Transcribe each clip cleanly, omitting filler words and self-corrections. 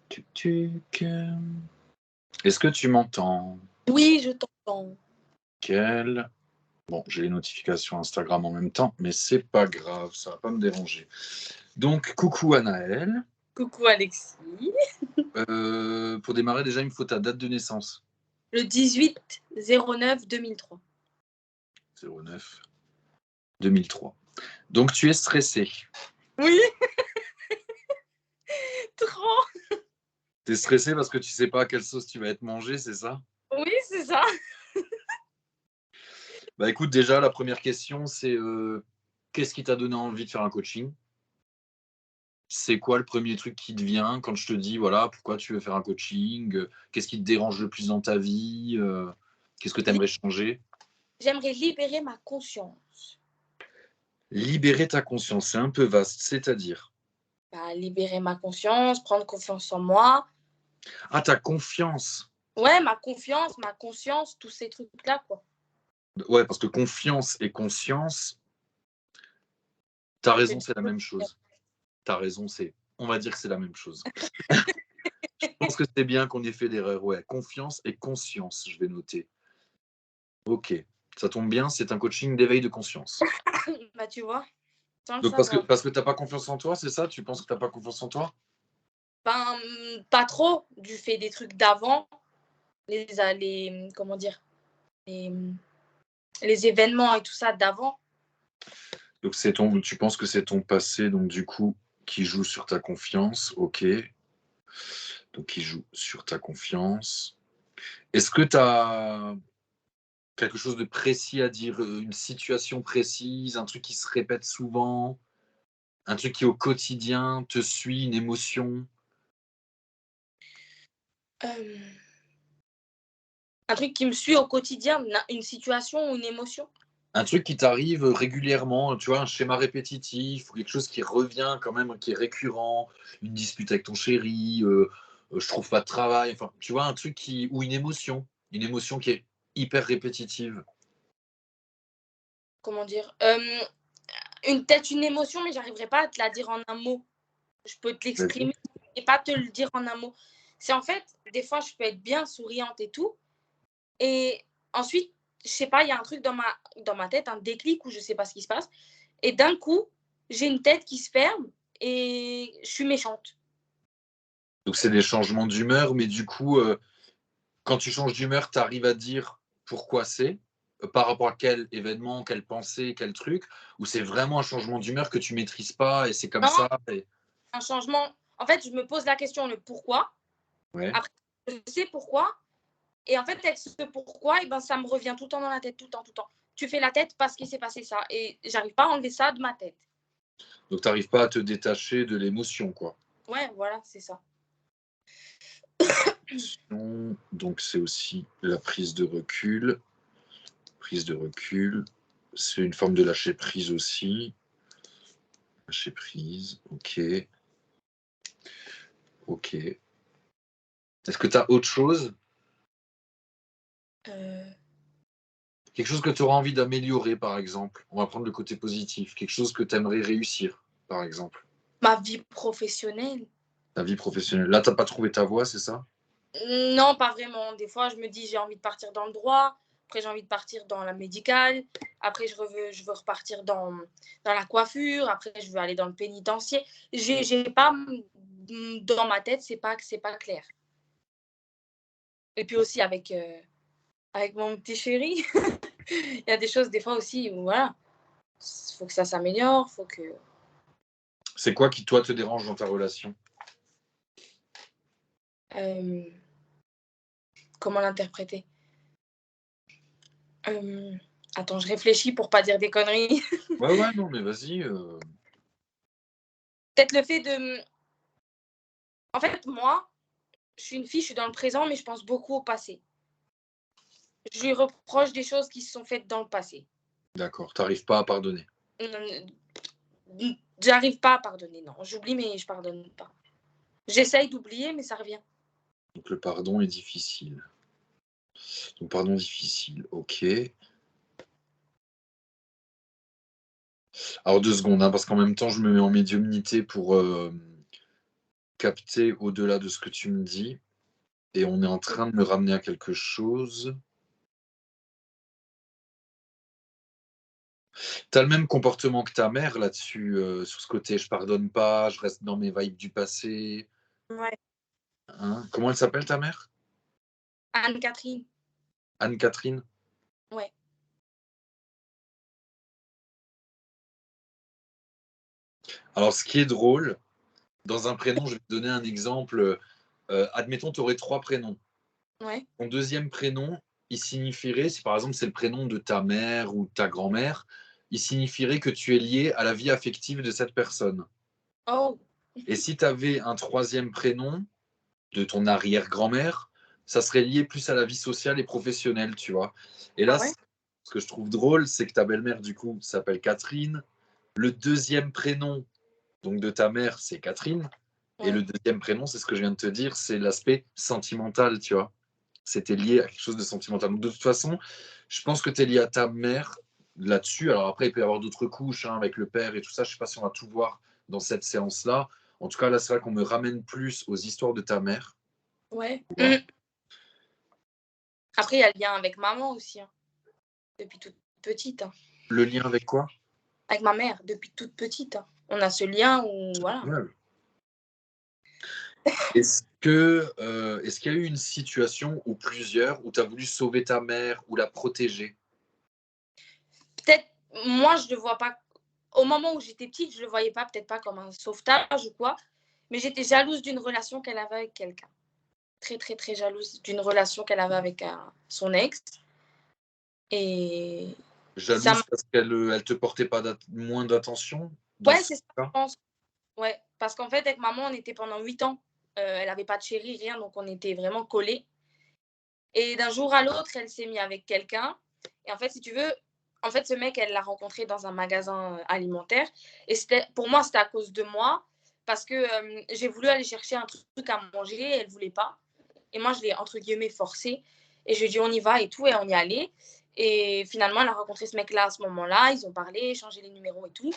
Tuc, tuc. Est-ce que tu m'entends? Oui, je t'entends. Quel... Bon, j'ai les notifications Instagram en même temps, mais c'est pas grave, ça va pas me déranger. Donc, coucou Anaëlle. Coucou Alexis. Pour démarrer, déjà, il me faut ta date de naissance. Le 18-09-2003. 09 2003. Donc, tu es stressé. Oui. Trop. T'es stressé parce que tu sais pas à quelle sauce tu vas être mangé, c'est ça? Oui, c'est ça. Bah écoute, déjà, la première question, c'est qu'est-ce qui t'a donné envie de faire un coaching? C'est quoi le premier truc qui te vient quand je te dis, voilà, pourquoi tu veux faire un coaching? Qu'est-ce qui te dérange le plus dans ta vie? Qu'est-ce que tu aimerais changer? J'aimerais libérer ma conscience. Libérer ta conscience, c'est un peu vaste, c'est-à-dire? Bah, libérer ma conscience, prendre confiance en moi. Ah, ta confiance. Ouais, ma confiance, ma conscience, tous ces trucs-là, quoi. Ouais, parce que confiance et conscience, t'as C'est raison, deux c'est la choses même différentes. chose. T'as raison, on va dire que c'est la même chose. Je pense que c'est bien qu'on ait fait l'erreur, ouais. Confiance et conscience, je vais noter. Ok, ça tombe bien, c'est un coaching d'éveil de conscience. Bah, tu vois, sans le Donc savoir. parce que t'as pas confiance en toi, c'est ça? Tu penses que t'as pas confiance en toi? Ben, pas trop, du fait des trucs d'avant, comment dire, les, les événements et tout ça d'avant. Donc tu penses que c'est ton passé, donc du coup, qui joue sur ta confiance, ok. Donc qui joue sur ta confiance. Est-ce que tu as quelque chose de précis à dire, une situation précise, un truc qui se répète souvent, un truc qui au quotidien te suit, une émotion? Euh, un truc qui me suit au quotidien, une situation ou une émotion. Un truc qui t'arrive régulièrement, tu vois, un schéma répétitif ou quelque chose qui revient quand même, qui est récurrent, une dispute avec ton chéri, je trouve pas de travail, enfin, tu vois, un truc ou une émotion qui est hyper répétitive. Comment dire, une émotion, mais j'arriverai pas à te la dire en un mot. Je peux te Vas-y. l'exprimer et pas te le dire en un mot. C'est en fait, des fois, je peux être bien souriante et tout. Et ensuite, je sais pas, il y a un truc dans ma tête, un déclic où je sais pas ce qui se passe. Et d'un coup, j'ai une tête qui se ferme et je suis méchante. Donc c'est des changements d'humeur, mais du coup, quand tu changes d'humeur, tu arrives à dire pourquoi c'est, par rapport à quel événement, quelle pensée, quel truc, ou c'est vraiment un changement d'humeur que tu maîtrises pas et c'est comme Non, ça et... un changement. En fait, je me pose la question, le pourquoi. Ouais. Après, je sais pourquoi. Et en fait, avec ce pourquoi, et ben, ça me revient tout le temps dans la tête, tout le temps, tout le temps. Tu fais la tête parce qu'il s'est passé ça. Et j'arrive pas à enlever ça de ma tête. Donc tu n'arrives pas à te détacher de l'émotion, quoi. Ouais, voilà, c'est ça. Donc c'est aussi la prise de recul. Prise de recul, c'est une forme de lâcher prise aussi. Lâcher prise, ok. Ok. Est-ce que tu as autre chose? Euh, Quelque chose que tu auras envie d'améliorer, par exemple. On va prendre le côté positif. Quelque chose que tu aimerais réussir, par exemple. ma vie professionnelle. Ta vie professionnelle. Là, tu n'as pas trouvé ta voie, c'est ça? Non, pas vraiment. Des fois, je me dis, j'ai envie de partir dans le droit. Après, j'ai envie de partir dans la médicale. Après, je veux repartir dans la coiffure. Après, je veux aller dans le pénitencier. J'ai pas, dans ma tête, c'est pas clair. Et puis aussi avec mon petit chéri, il y a des choses, des fois aussi, où voilà, faut que ça s'améliore, faut que. C'est quoi qui, toi, te dérange dans ta relation? euh, comment l'interpréter? Euh, attends, je réfléchis pour pas dire des conneries. Ouais, ouais, non, mais vas-y. Peut-être le fait de. En fait, moi, je suis une fille, je suis dans le présent, mais je pense beaucoup au passé. Je lui reproche des choses qui se sont faites dans le passé. D'accord, tu n'arrives pas à pardonner. J'arrive pas à pardonner, non. J'oublie, mais je pardonne pas. J'essaye d'oublier, mais ça revient. Donc le pardon est difficile. Donc pardon difficile, ok. Alors 2 secondes, hein, parce qu'en même temps, je me mets en médiumnité capter au-delà de ce que tu me dis et on est en train de me ramener à quelque chose. Tu as le même comportement que ta mère là-dessus, sur ce côté je pardonne pas, je reste dans mes vibes du passé, Ouais. hein? Comment elle s'appelle ta mère? Anne-Catherine. Anne-Catherine? Ouais. Alors ce qui est drôle, dans un prénom, je vais te donner un exemple, admettons tu aurais 3 prénoms. Ouais. Ton deuxième prénom, il signifierait, si par exemple c'est le prénom de ta mère ou de ta grand-mère, il signifierait que tu es lié à la vie affective de cette personne. Oh. Et si tu avais un troisième prénom de ton arrière-grand-mère, ça serait lié plus à la vie sociale et professionnelle, tu vois. Et Ah là, ouais? ce que je trouve drôle, c'est que ta belle-mère, du coup, s'appelle Catherine. Le deuxième prénom donc de ta mère, c'est Catherine. Et Ouais. le deuxième prénom, c'est ce que je viens de te dire, c'est l'aspect sentimental, tu vois. C'était lié à quelque chose de sentimental. Donc, de toute façon, je pense que tu es lié à ta mère là-dessus. Alors après, il peut y avoir d'autres couches hein, avec le père et tout ça. Je ne sais pas si on va tout voir dans cette séance-là. En tout cas, là, c'est vrai qu'on me ramène plus aux histoires de ta mère. Ouais. Tu vois. Après, il y a le lien avec maman aussi, hein, depuis toute petite, hein. Le lien avec quoi? Avec ma mère, depuis toute petite, hein. On a ce lien où, voilà. Ouais. Est-ce qu'il y a eu une situation ou plusieurs où tu as voulu sauver ta mère ou la protéger? Peut-être, moi, je le vois pas. Au moment où j'étais petite, je le voyais pas, peut-être pas comme un sauvetage ou quoi, mais j'étais jalouse d'une relation qu'elle avait avec quelqu'un. Très, très, très jalouse d'une relation qu'elle avait avec son ex. Et ça Jalouse parce qu'elle te portait pas moins d'attention dans ouais, ce c'est ça, je cas? pense. Ouais, parce qu'en fait, avec maman, on était pendant 8 ans. Elle avait pas de chéri, rien, donc on était vraiment collés. Et d'un jour à l'autre, elle s'est mise avec quelqu'un. Et en fait, si tu veux, en fait, ce mec, elle l'a rencontré dans un magasin alimentaire. Et pour moi, c'était à cause de moi. Parce que j'ai voulu aller chercher un truc à manger, elle ne voulait pas. Et moi, je l'ai, entre guillemets, forcé. Et je lui ai dit, on y va et tout. Et on y allait. Et finalement, elle a rencontré ce mec-là à ce moment-là. Ils ont parlé, échangé les numéros et tout.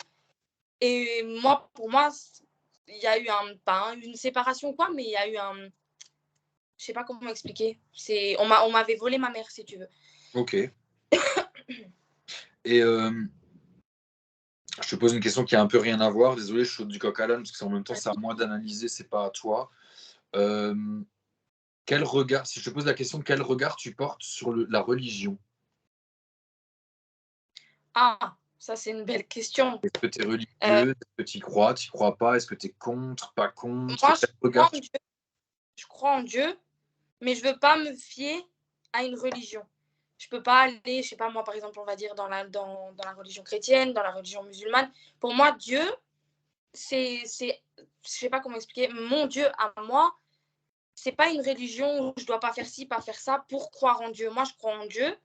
Et moi, pour moi, il y a eu pas une séparation ou quoi, mais il y a eu un. Je sais pas comment expliquer. On m'avait volé ma mère, si tu veux. Ok. Et je te pose une question qui a un peu rien à voir. Désolé, je saute du coq à l'âne parce que en même temps, c'est à moi d'analyser, c'est pas à toi. Euh, Quel regard, si je te pose la question, quel regard tu portes sur la religion? Ah, ça, c'est une belle question. Est-ce que tu es Euh, religieux? Est-ce que tu y crois? Tu y crois pas? Est-ce que tu es contre? Pas contre? moi, Quel regard tu... je crois en Dieu, mais je veux pas me fier à une religion. Je peux pas aller, je sais pas moi, par exemple, on va dire dans la religion chrétienne, dans la religion musulmane. Pour moi, Dieu, je sais pas comment expliquer, mon Dieu à moi, c'est pas une religion où je dois pas faire ci, pas faire ça pour croire en Dieu. Moi, je crois en Dieu,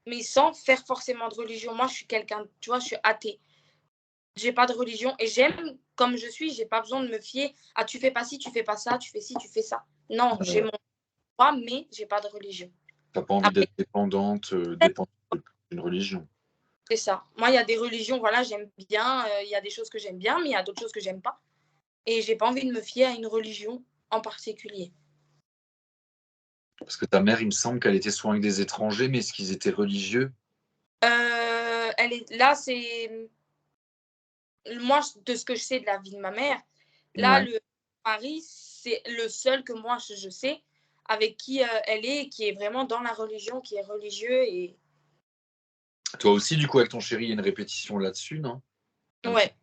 mais sans faire forcément de religion. Moi, je suis quelqu'un, tu vois, je suis athée. J'ai pas de religion et j'aime comme je suis, j'ai pas besoin de me fier à tu fais pas ci, tu fais pas ça, tu fais ci, tu fais ça. Non, j'ai mon droit, mais j'ai pas de religion. n'as pas envie Après, d'être dépendante d'une religion? c'est ça. Moi, il y a des religions, voilà, j'aime bien, il y a des choses que j'aime bien, mais il y a d'autres choses que j'aime pas. Et j'ai pas envie de me fier à une religion en particulier. Parce que ta mère, il me semble qu'elle était souvent avec des étrangers, mais est-ce qu'ils étaient religieux? Elle est là, c'est moi de ce que je sais de la vie de ma mère. Là, Ouais. le mari, c'est le seul que moi je sais avec qui elle est, qui est vraiment dans la religion, qui est religieux et Toi aussi, du coup, avec ton chéri, il y a une répétition là-dessus, non? Un petit ouais,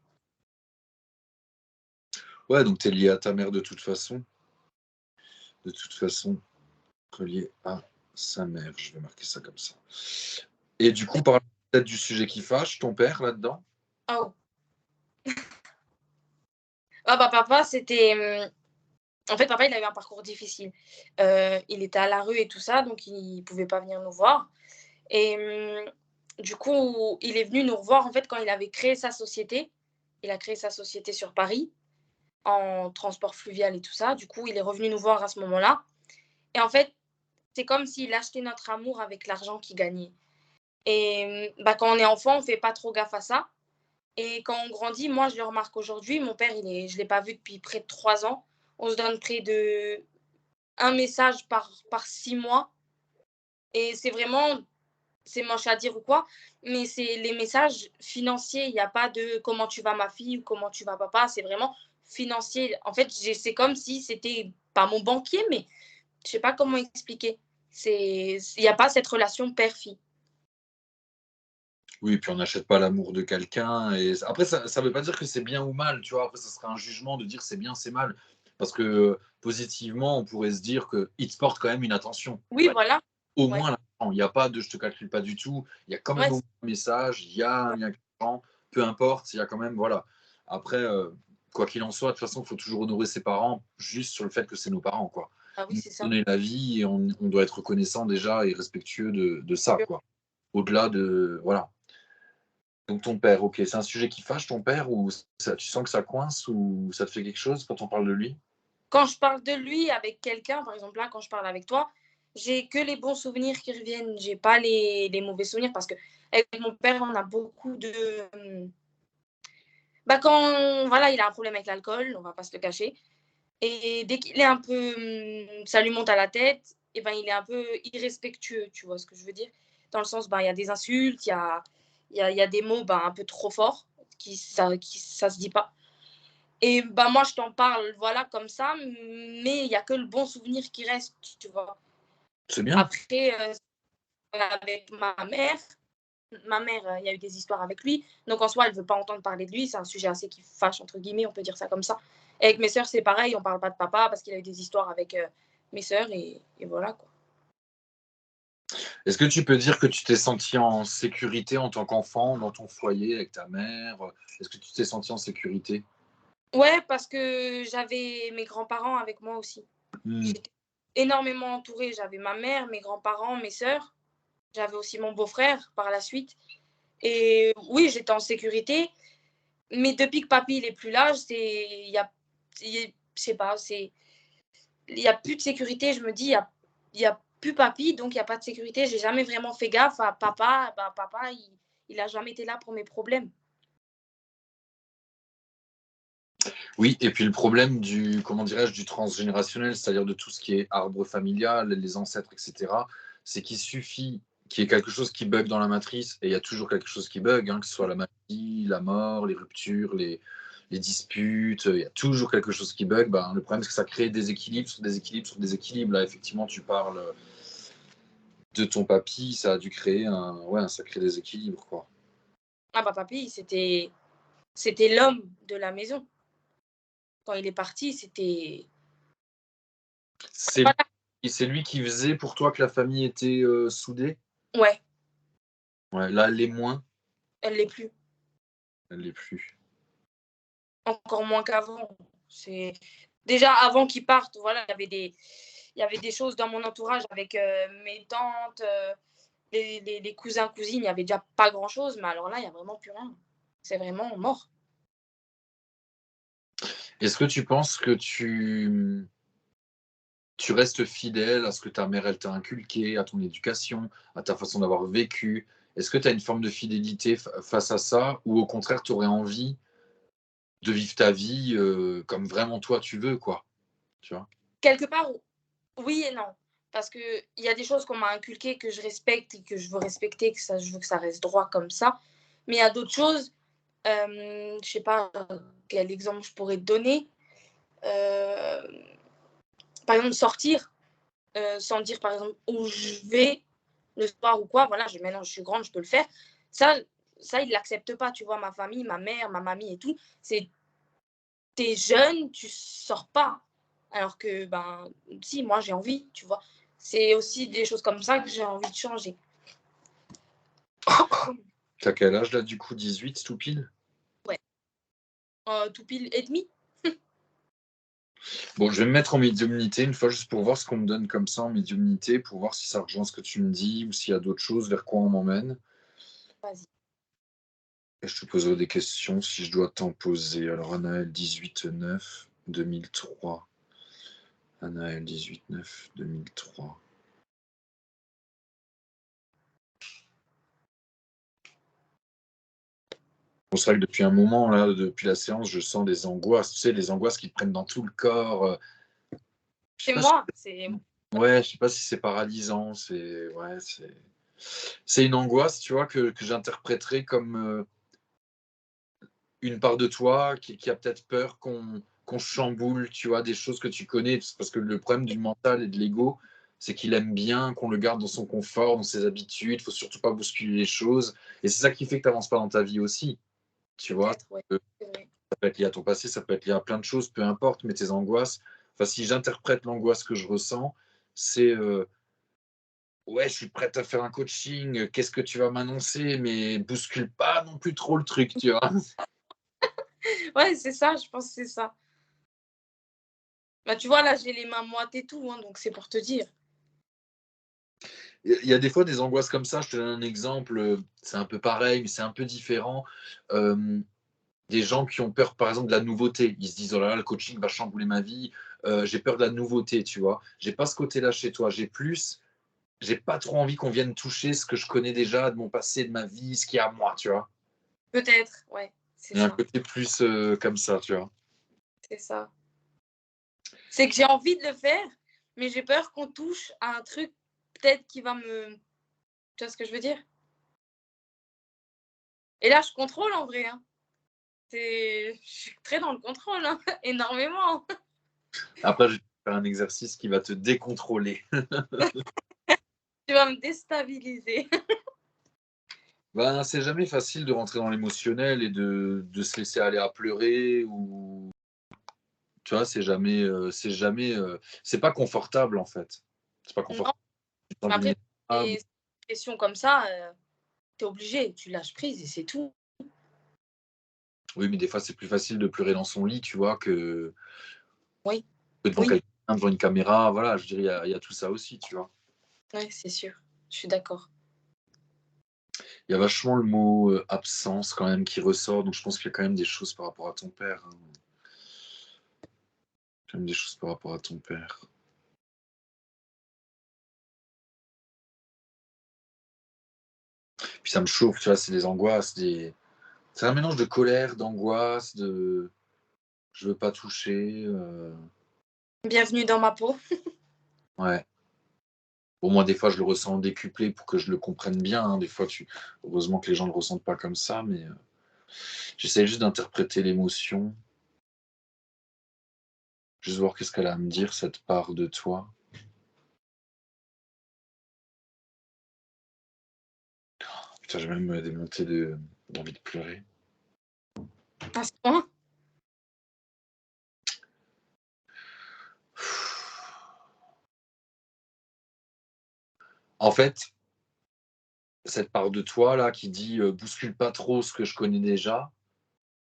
ouais, donc tu es lié à ta mère de toute façon. De toute façon, relié à sa mère. Je vais marquer ça comme ça. Et du coup, parle peut-être du sujet qui fâche, ton père là-dedans? oh. Ah bah papa, c'était en fait, papa, il a eu un parcours difficile. Il était à la rue et tout ça, donc il pouvait pas venir nous voir et du coup, il est venu nous revoir, en fait, quand il avait créé sa société. Il a créé sa société sur Paris, en transport fluvial et tout ça. Du coup, il est revenu nous voir à ce moment-là et en fait, c'est comme s'il achetait notre amour avec l'argent qu'il gagnait et bah, quand on est enfant, on fait pas trop gaffe à ça et quand on grandit, moi, je le remarque aujourd'hui, mon père, je l'ai pas vu depuis près de 3 ans. On se donne près de un message par 6 mois. Et c'est vraiment, c'est moche à dire ou quoi, mais c'est les messages financiers. Il n'y a pas de comment tu vas ma fille ou comment tu vas papa. C'est vraiment financier. En fait, c'est comme si c'était pas mon banquier, mais je sais pas comment expliquer. Il n'y a pas cette relation père-fille. Oui, puis on n'achète pas l'amour de quelqu'un. Et après, ça ne veut pas dire que c'est bien ou mal, tu vois. Après, ça serait un jugement de dire c'est bien, c'est mal. Parce que positivement, on pourrait se dire qu'il te porte quand même une attention. Oui, voilà. Au Ouais, moins, il n'y a pas de je te calcule pas du tout. Il y a quand même ouais, au moins un message, il y a un lien client, peu importe, il y a quand même, voilà. Après, quoi qu'il en soit, de toute façon, il faut toujours honorer ses parents juste sur le fait que c'est nos parents, quoi. ah oui, Ils c'est nous ont ça. donné la vie et on doit être reconnaissant déjà et respectueux de ça, quoi. Au-delà de, voilà. Donc ton père, ok, c'est un sujet qui fâche ton père ou ça, tu sens que ça coince ou ça te fait quelque chose quand on parle de lui? Quand je parle de lui avec quelqu'un, par exemple là, quand je parle avec toi, j'ai que les bons souvenirs qui reviennent. J'ai pas les mauvais souvenirs parce que avec mon père, on a beaucoup de. Bah quand voilà, il a un problème avec l'alcool, on va pas se le cacher. Et dès qu'il est un peu, ça lui monte à la tête, et ben il est un peu irrespectueux, tu vois ce que je veux dire? Dans le sens, ben il y a des insultes, il y a des mots ben, un peu trop forts qui ça se dit pas. Et ben moi je t'en parle voilà comme ça, mais il y a que le bon souvenir qui reste, tu vois. C'est bien. Après, avec ma mère, il y a eu des histoires avec lui, donc en soi elle veut pas entendre parler de lui, c'est un sujet assez qui fâche entre guillemets, on peut dire ça comme ça. Et avec mes sœurs c'est pareil, on parle pas de papa parce qu'il a eu des histoires avec mes sœurs et voilà quoi. Est-ce que tu peux dire que tu t'es senti en sécurité en tant qu'enfant dans ton foyer avec ta mère? Est-ce que tu t'es senti en sécurité? Ouais, parce que j'avais mes grands-parents avec moi aussi. Mmh. J'étais énormément entourée, j'avais ma mère, mes grands-parents, mes sœurs, j'avais aussi mon beau-frère par la suite. Et oui, j'étais en sécurité, mais depuis que papy il est plus là, je sais pas, il y a plus de sécurité. Je me dis, il y a plus papy, donc il y a pas de sécurité. J'ai jamais vraiment fait gaffe à papa. Bah, papa, il a jamais été là pour mes problèmes. Oui, et puis le problème du, comment dirais-je, du transgénérationnel, c'est-à-dire de tout ce qui est arbre familial, les ancêtres, etc., c'est qu'il suffit qu'il y ait quelque chose qui bug dans la matrice, et il y a toujours quelque chose qui bug, hein, que ce soit la maladie, la mort, les ruptures, les disputes, il y a toujours quelque chose qui bug. Ben, le problème, c'est que ça crée des équilibres sur des équilibres sur des équilibres. Là, effectivement, tu parles de ton papy, ça a dû créer un sacré déséquilibre, quoi. Ah bah papy, c'était l'homme de la maison. Quand il est parti, c'était C'est voilà. c'est lui qui faisait pour toi que la famille était soudée? Ouais, Ouais, là, elle l'est moins, elle l'est plus. elle l'est plus. Encore moins qu'avant. C'est déjà avant qu'il parte, voilà, il y avait des choses dans mon entourage avec mes tantes, les cousins, cousines, il y avait déjà pas grand-chose, mais alors là, il y a vraiment plus rien. C'est vraiment mort. Est-ce que tu penses que tu restes fidèle à ce que ta mère, elle t'a inculqué, à ton éducation, à ta façon d'avoir vécu? Est-ce que tu as une forme de fidélité face à ça ou au contraire, tu aurais envie de vivre ta vie, comme vraiment toi tu veux, quoi? Tu vois? Quelque part, oui et non. Parce qu'il y a des choses qu'on m'a inculquées que je respecte et que je veux respecter, je veux que ça reste droit comme ça. Mais il y a d'autres choses, je sais pas quel exemple je pourrais te donner. Euh, Par exemple, sortir sans dire, par exemple, où je vais le soir ou quoi. Voilà, maintenant, je suis grande, je peux le faire. Ça, ça ils ne l'acceptent pas, tu vois, ma famille, ma mère, ma mamie et tout. C'est, t'es jeune, tu sors pas. Alors que, ben, si, moi, j'ai envie, tu vois. C'est aussi des choses comme ça que j'ai envie de changer. Tu quel âge là, du coup? 18 tout pile? Ouais. Tout pile et demi. Bon, je vais me mettre en médiumnité une fois juste pour voir ce qu'on me donne comme ça en médiumnité, pour voir si ça rejoint ce que tu me dis ou s'il y a d'autres choses, vers quoi on m'emmène. Vas-y. Et je te poserai des questions si je dois t'en poser. Alors, Anaël 18-9 2003. Anaël 18-9 2003. Bon, c'est vrai que depuis un moment, là, depuis la séance, je sens des angoisses, tu sais, des angoisses qui te prennent dans tout le corps. Je sais C'est pas si... moi, c'est Ouais, je sais pas si c'est paralysant, c'est une angoisse, tu vois, que j'interpréterais comme une part de toi qui a peut-être peur qu'on chamboule, tu vois, des choses que tu connais. Parce que le problème du mental et de l'ego, c'est qu'il aime bien qu'on le garde dans son confort, dans ses habitudes. Il faut surtout pas bousculer les choses. Et c'est ça qui fait que tu n'avances pas dans ta vie aussi, tu vois. peut-être, ouais, c'est vrai. Ça peut être lié à ton passé, ça peut être lié à plein de choses, peu importe, mais tes angoisses. Enfin, si j'interprète l'angoisse que je ressens, c'est ouais, je suis prête à faire un coaching, qu'est-ce que tu vas m'annoncer, mais bouscule pas non plus trop le truc, tu vois. Ouais, c'est ça, je pense que c'est ça. Bah, tu vois, là, j'ai les mains moites et tout, hein, donc c'est pour te dire. Il y a des fois des angoisses comme ça, je te donne un exemple, c'est un peu pareil, mais c'est un peu différent. Des gens qui ont peur, par exemple, de la nouveauté. Ils se disent: «Oh là là, le coaching va chambouler ma vie, j'ai peur de la nouveauté», tu vois? J'ai pas ce côté-là chez toi, j'ai pas trop envie qu'on vienne toucher ce que je connais déjà de mon passé, de ma vie, ce qui est à moi, tu vois? Peut-être, ouais, c'est Il y a un ça, côté plus, comme ça, tu vois? c'est ça. C'est que j'ai envie de le faire, mais j'ai peur qu'on touche à un truc peut-être qui va me tu vois ce que je veux dire? Et là, je contrôle en vrai, hein. Je suis très dans le contrôle, hein, énormément. Après, je vais te faire un exercice qui va te décontrôler. Tu vas me déstabiliser. Ben, c'est jamais facile de rentrer dans l'émotionnel et de se laisser aller à pleurer ou tu vois? C'est pas confortable, en fait. C'est pas Non, confortable, tu te sens mais après, vulnérable. des pressions comme ça, tu es obligé, tu lâches prise et c'est tout. Oui, mais des fois, c'est plus facile de pleurer dans son lit, tu vois? Oui, Que devant oui, quelqu'un, devant une caméra. Voilà, je dirais, il y a tout ça aussi, tu vois? ouais, c'est sûr. Je suis d'accord. Il y a vachement le mot, absence quand même qui ressort, donc je pense qu'il y a quand même des choses par rapport à ton père, hein. Quand même des choses par rapport à ton père. Puis ça me chauffe, tu vois? C'est des angoisses, c'est un mélange de colère, d'angoisse, de je veux pas toucher, Bienvenue dans ma peau. ouais. Bon, moi, des fois, je le ressens décuplé pour que je le comprenne bien, hein. Des fois, heureusement que les gens ne le ressentent pas comme ça, mais j'essaie juste d'interpréter l'émotion, juste voir qu'est-ce qu'elle a à me dire, cette part de toi. Putain, j'ai même, des montées d'envie de pleurer. À ce point? En fait, cette part de toi là qui dit, «Bouscule pas trop ce que je connais déjà»,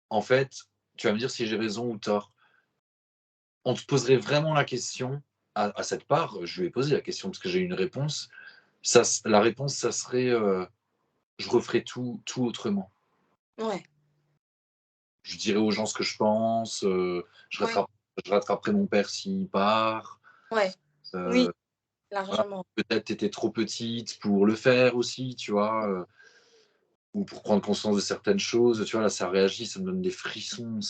en fait, tu vas me dire si j'ai raison ou tort. On te poserait vraiment la question à cette part, je lui ai posé la question parce que j'ai eu une réponse. La réponse, ça serait, je referai tout autrement. Ouais, Je dirais aux gens ce que je pense, ouais, je rattraperai mon père s'il part, ouais. Oui, heu, voilà. largement. Peut-être tu étais trop petite pour le faire aussi, tu vois? Ou pour prendre conscience de certaines choses, tu vois? Là, ça réagit, ça me donne des frissons,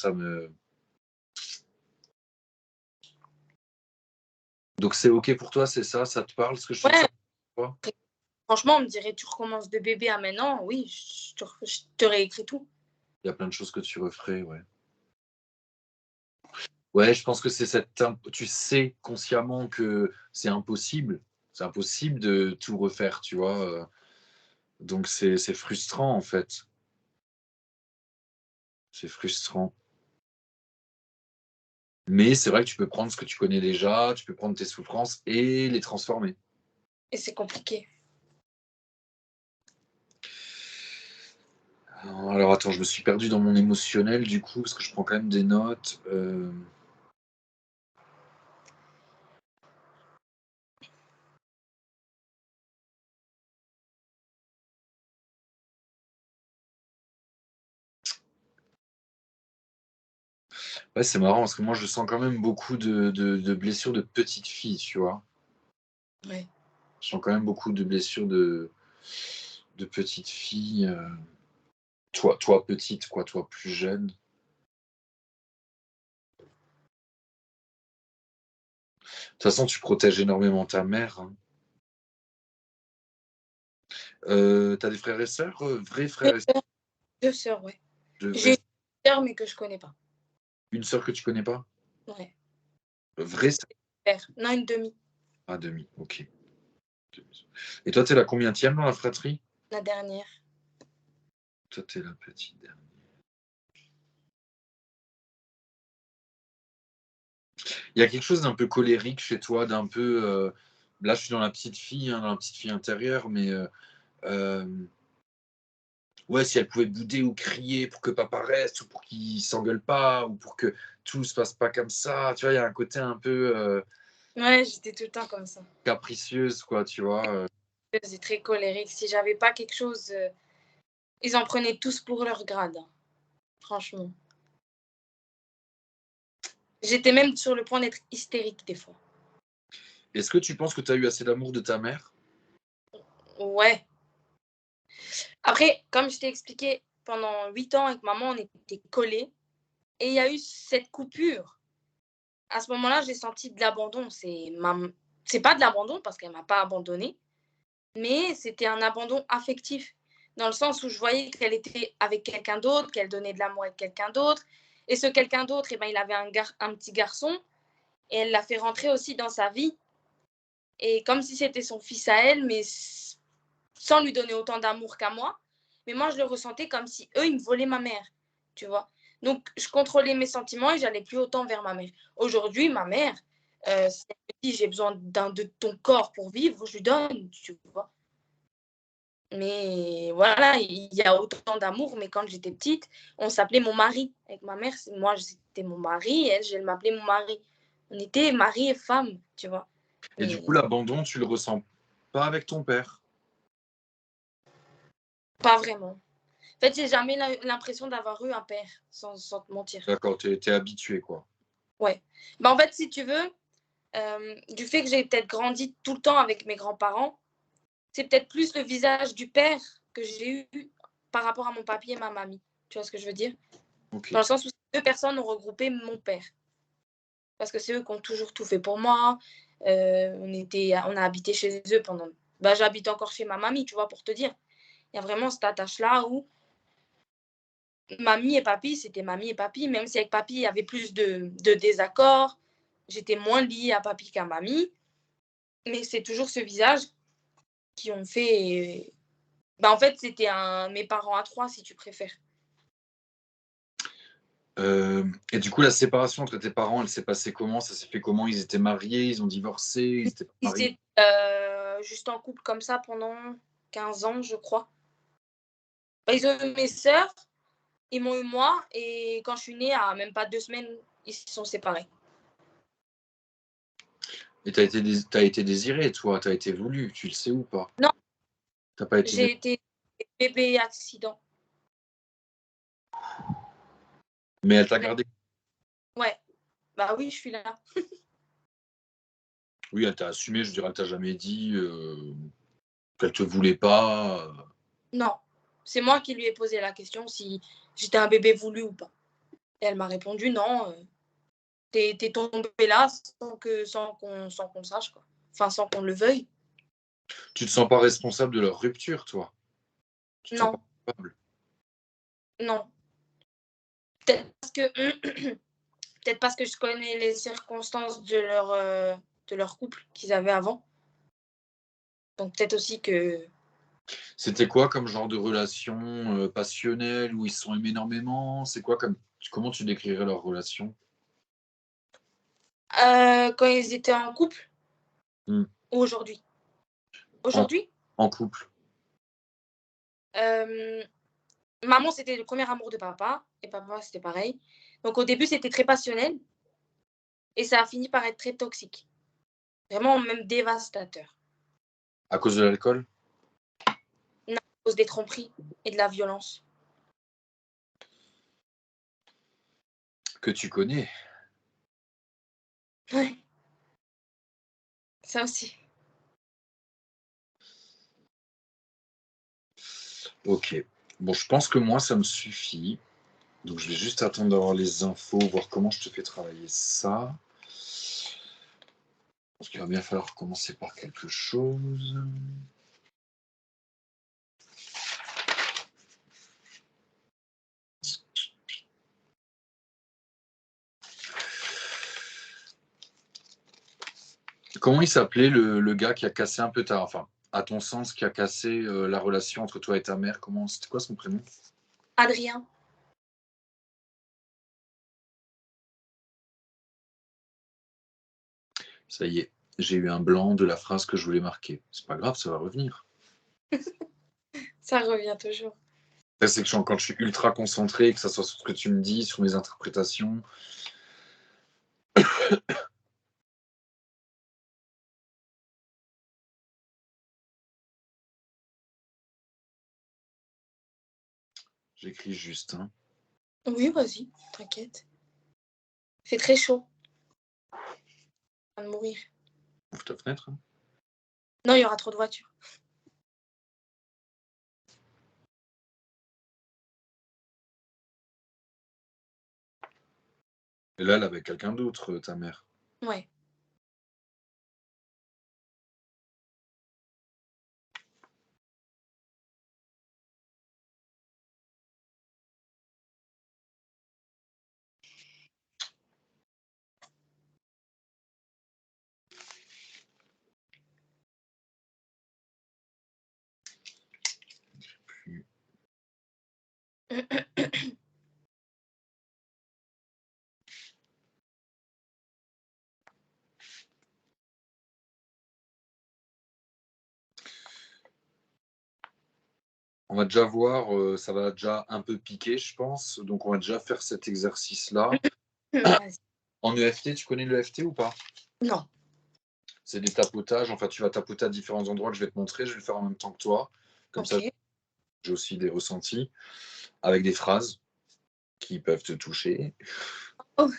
donc c'est OK pour toi, c'est ça? Ça te parle ce que je suis en train Ouais, de dire? après franchement, on me dirait: «Tu recommences de bébé à maintenant», oui, je te réécris tout. Il y a plein de choses que tu referais, ouais. Ouais, je pense que c'est cette imp tu sais consciemment que c'est impossible de tout refaire, tu vois? Donc c'est frustrant, en fait. C'est frustrant. Mais c'est vrai que tu peux prendre ce que tu connais déjà, tu peux prendre tes souffrances et les transformer. Et c'est compliqué. Alors attends, je me suis perdu dans mon émotionnel du coup, parce que je prends quand même des notes. Ouais, c'est marrant parce que moi je sens quand même beaucoup de blessures de petite fille, tu vois? Ouais. Je sens quand même beaucoup de blessures de petite fille, toi petite, quoi, toi plus jeune. De toute façon, tu protèges énormément ta mère, hein. Tu des frères et sœurs, vrais Deux frères et sœurs, sœurs, deux sœurs, ouais. de J'ai vrais, une sœur, mais que je connais pas. une sœur que tu connais pas? Ouais. Vraie sœur? Père. Non, une demi, Ah, demi, OK. Demi. Et toi, tu es la combienième dans la fratrie? la dernière. Toi, tu es la petite dernière. Il y a quelque chose d'un peu colérique chez toi, d'un peu, là, je suis dans la petite fille, hein, dans la petite fille intérieure, mais hem, ouais, si elle pouvait bouder ou crier pour que papa reste ou pour qu'il s'engueule pas ou pour que tout se passe pas comme ça, tu vois? Il y a un côté un peu, Ouais, j'étais tout le temps comme ça. capricieuse, quoi, tu vois? C'est très colérique. Si j'avais pas quelque chose, ils en prenaient tous pour leur grade, hein, franchement. J'étais même sur le point d'être hystérique des fois. Est-ce que tu penses que tu as eu assez d'amour de ta mère? Ouais. Après, comme je t'ai expliqué, pendant 8 ans avec maman, on était collés et il y a eu cette coupure. À ce moment-là, j'ai senti de l'abandon. C'est pas de l'abandon parce qu'elle m'a pas abandonnée, mais c'était un abandon affectif, dans le sens où je voyais qu'elle était avec quelqu'un d'autre, qu'elle donnait de l'amour avec quelqu'un d'autre. Et ce quelqu'un d'autre, eh ben, il avait un petit garçon et elle l'a fait rentrer aussi dans sa vie. Et comme si c'était son fils à elle, mais sans lui donner autant d'amour qu'à moi. Mais moi, je le ressentais comme si eux, ils me volaient ma mère, tu vois. Donc, je contrôlais mes sentiments et j'allais plus autant vers ma mère. Aujourd'hui, ma mère, si elle me dit j'ai besoin de ton corps pour vivre, je lui donne, tu vois. Mais voilà, il y a autant d'amour. Mais quand j'étais petite, on s'appelait mon mari. Avec ma mère, moi, c'était mon mari. Elle m'appelait mon mari. On était mari et femme, tu vois. Et du coup, Mais l'abandon, tu le ressens pas avec ton père? pas vraiment. En fait, j'ai jamais l'impression d'avoir eu un père, sans te mentir. D'accord, tu es habitué, quoi. Ouais. Bah, en fait, si tu veux, du fait que j'ai peut-être grandi tout le temps avec mes grands-parents, c'est peut-être plus le visage du père que j'ai eu par rapport à mon papy et ma mamie. Tu vois ce que je veux dire? Dans OK. le sens où ces deux personnes ont regroupé mon père. Parce que c'est eux qui ont toujours tout fait pour moi. On a habité chez eux pendant. Bah, j'habite encore chez ma mamie, tu vois, pour te dire. Il y a vraiment cette attache-là où mamie et papy, c'était mamie et papy, même si avec papy, il y avait plus de désaccords. J'étais moins liée à papy qu'à mamie. Mais c'est toujours ce visage qui ont fait. Bah, en fait, c'était mes parents à trois, si tu préfères. Et du coup, la séparation entre tes parents, elle s'est passée comment? Ça s'est fait comment? Ils étaient mariés, ils ont divorcé, ils étaient pas Ils mariés? étaient juste en couple comme ça pendant 15 ans, je crois. Bah, ils ont eu mes sœurs, ils m'ont eu moi, et quand je suis née, à même pas 2 semaines, ils se sont séparés. Et tu as été désiré, toi, tu as été voulu, tu le sais ou pas? Non, Tu pas été dé j'ai été bébé accident. mais elle t'a Mais gardé? ouais, bah oui, je suis là. Oui, elle t'a assumé, je dirais, elle t'a jamais dit, qu'elle te voulait pas, Non, c'est moi qui lui ai posé la question si j'étais un bébé voulu ou pas. Et elle m'a répondu non, t'es tombé là sans qu'on sache, quoi. Enfin, sans qu'on le veuille. Tu te sens pas responsable de leur rupture, toi? Tu te sens pas Non, coupable? non. Peut-être parce que peut-être parce que je connais les circonstances de leur couple qu'ils avaient avant. Donc peut-être aussi que C'était quoi comme genre de relation, passionnelle où ils se sont aimés énormément? C'est quoi comme comment tu décrirais leur relation? quand ils étaient en couple Mmh. ou aujourd'hui? En Aujourd'hui, en couple. hem, maman, c'était le premier amour de papa et papa, c'était pareil. Donc au début, c'était très passionnel et ça a fini par être très toxique. Vraiment même dévastateur. À cause de l'alcool? Non, à cause des tromperies et de la violence. Que tu connais? Ouais, ça aussi. OK. Bon, je pense que moi, ça me suffit. Donc, je vais juste attendre d'avoir les infos, voir comment je te fais travailler ça. Parce qu'il va bien falloir commencer par quelque chose. Comment il s'appelait le gars qui a cassé un peu enfin, à ton sens, qui a cassé la relation entre toi et ta mère? C'était quoi son prénom? Adrien. Ça y est, j'ai eu un blanc de la phrase que je voulais marquer. C'est pas grave, ça va revenir. Ça revient toujours. C'est que quand je suis ultra concentré, que ça soit sur ce que tu me dis, sur mes interprétations. J'écris juste. Hein. Oui, vas-y, t'inquiète. Il fait très chaud. On va mourir. Ouvre ta fenêtre. Hein. Non, il y aura trop de voitures. Et là, elle est avec quelqu'un d'autre, ta mère. Ouais. Puis... On va déjà voir, ça va déjà un peu piquer, je pense. Donc, on va déjà faire cet exercice-là. Vas-y. En EFT, tu connais l'EFT ou pas? Non. C'est des tapotages. Enfin, tu vas tapoter à différents endroits que je vais te montrer. Je vais le faire en même temps que toi. Comme ça, Ok. j'ai aussi des ressentis avec des phrases qui peuvent te toucher. Oh.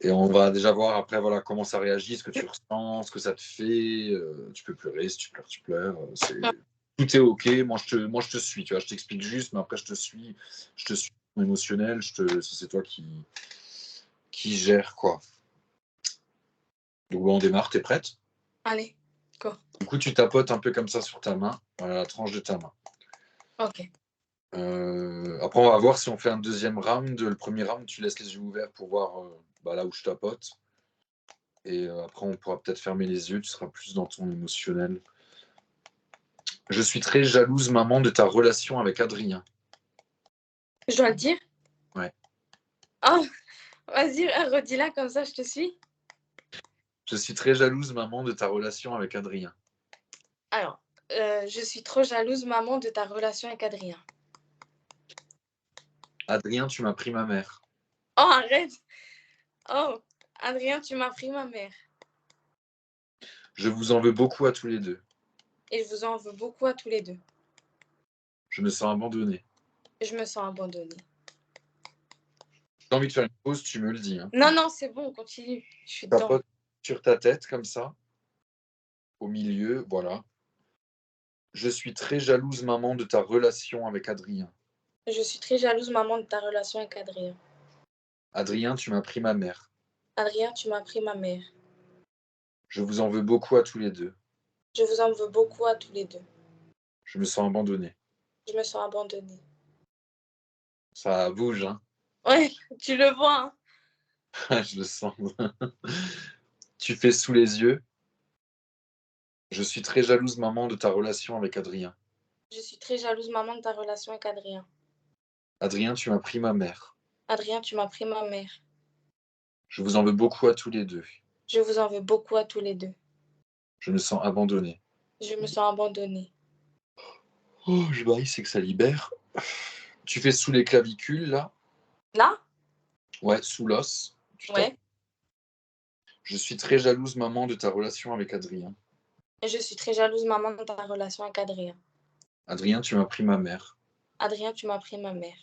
Et on va déjà voir après voilà, comment ça réagit, ce que tu ressens, ce que ça te fait. Tu peux pleurer, si tu pleures, tu pleures. Tout est OK. Moi, je te suis. Tu vois, je t'explique juste, mais après, je te suis. Je te suis émotionnel. C'est toi qui gère, quoi. Donc, bon, on démarre. T'es prête? Allez, go. Du coup, tu tapotes un peu comme ça sur ta main, voilà la tranche de ta main. Ok. Après, on va voir si on fait un deuxième round. Le premier round, tu laisses les yeux ouverts pour voir là où je tapote. Et après, on pourra peut-être fermer les yeux. Tu seras plus dans ton émotionnel. Je suis très jalouse, maman, de ta relation avec Adrien. Je dois le dire? Ouais. Oh, vas-y, redis-la comme ça, je te suis. Je suis très jalouse, maman, de ta relation avec Adrien. Alors, je suis trop jalouse, maman, de ta relation avec Adrien. Adrien, tu m'as pris ma mère. Oh, arrête. Oh, Adrien, tu m'as pris ma mère. Je vous en veux beaucoup à tous les deux. Et je vous en veux beaucoup à tous les deux. Je me sens abandonnée. Je me sens abandonnée. Si tu as envie de faire une pause, tu me le dis. Hein. Non, non, c'est bon, continue. Je suis dedans. Tapote sur ta tête, comme ça. Au milieu, voilà. Je suis très jalouse, maman, de ta relation avec Adrien. Je suis très jalouse, maman, de ta relation avec Adrien. Adrien, tu m'as pris ma mère. Adrien, tu m'as pris ma mère. Je vous en veux beaucoup à tous les deux. Je vous en veux beaucoup à tous les deux. Je me sens abandonnée. Je me sens abandonnée. Ça bouge, hein. Ouais, tu le vois, hein. Je le sens. Tu fais sous les yeux. Je suis très jalouse, maman, de ta relation avec Adrien. Je suis très jalouse, maman, de ta relation avec Adrien. Adrien, tu m'as pris ma mère. Adrien, tu m'as pris ma mère. Je vous en veux beaucoup à tous les deux. Je vous en veux beaucoup à tous les deux. Je me sens abandonnée. Je me sens abandonnée. Oh, je baille, c'est que ça libère. Tu fais sous les clavicules, là. Là? Ouais, sous l'os. Tu tapes. Ouais. Je suis très jalouse, maman, de ta relation avec Adrien. Et je suis très jalouse, maman, de ta relation avec Adrien. Adrien, tu m'as pris ma mère. Adrien, tu m'as pris ma mère.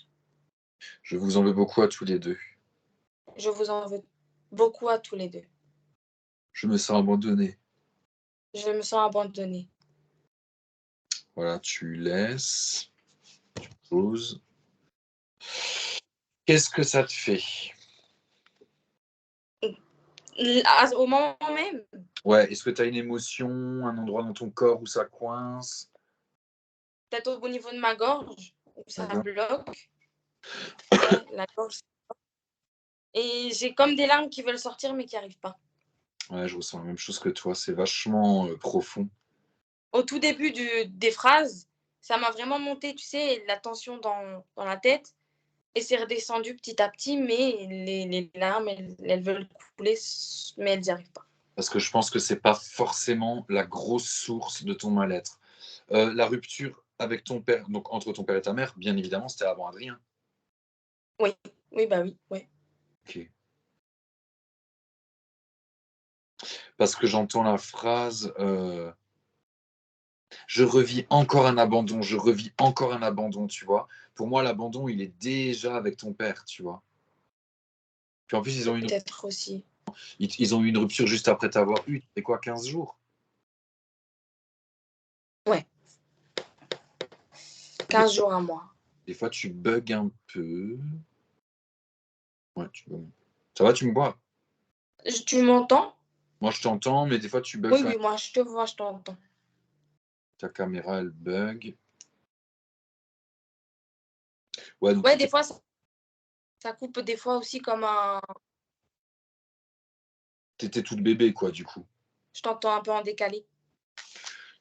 Je vous en veux beaucoup à tous les deux. Je vous en veux beaucoup à tous les deux. Je me sens abandonnée. Je me sens abandonnée. Voilà, tu laisses, tu poses. Qu'est-ce que ça te fait? Au moment même, Ouais, est-ce que tu as une émotion, un endroit dans ton corps où ça coince? peut-être au niveau de ma gorge, où ça D'accord. bloque. Ouais, la gorge. Et j'ai comme des larmes qui veulent sortir, mais qui n'arrivent pas. Ouais, je ressens la même chose que toi, c'est vachement, profond. Au tout début des phrases, ça m'a vraiment monté, tu sais, la tension dans la tête. Et c'est redescendu petit à petit, mais les larmes, elles veulent couler, mais elles n'y arrivent pas. Parce que je pense que c'est pas forcément la grosse source de ton mal-être. La rupture avec ton père, donc entre ton père et ta mère, bien évidemment, c'était avant Adrien? Oui, oui, bah oui, ouais. OK. Parce que j'entends la phrase, «Je revis encore un abandon, je revis encore un abandon», tu vois? Pour moi, l'abandon, il est déjà avec ton père, tu vois? Puis en plus, Peut-être aussi. ils ont eu une rupture juste après t'avoir eu, tu quoi, 15 jours? Ouais, Des 15 fois jours, un mois. des fois tu bugs un peu. Ouais, tu bugs. Ça va, tu me vois? Tu m'entends? Moi, je t'entends, mais des fois tu bugs Oui, quand même. oui, moi je te vois, je t'entends. Ta caméra, elle bug. Ouais, donc Ouais, c'était des fois, ça coupe des fois aussi comme un... tu étais toute bébé, quoi, du coup. Je t'entends un peu en décalé.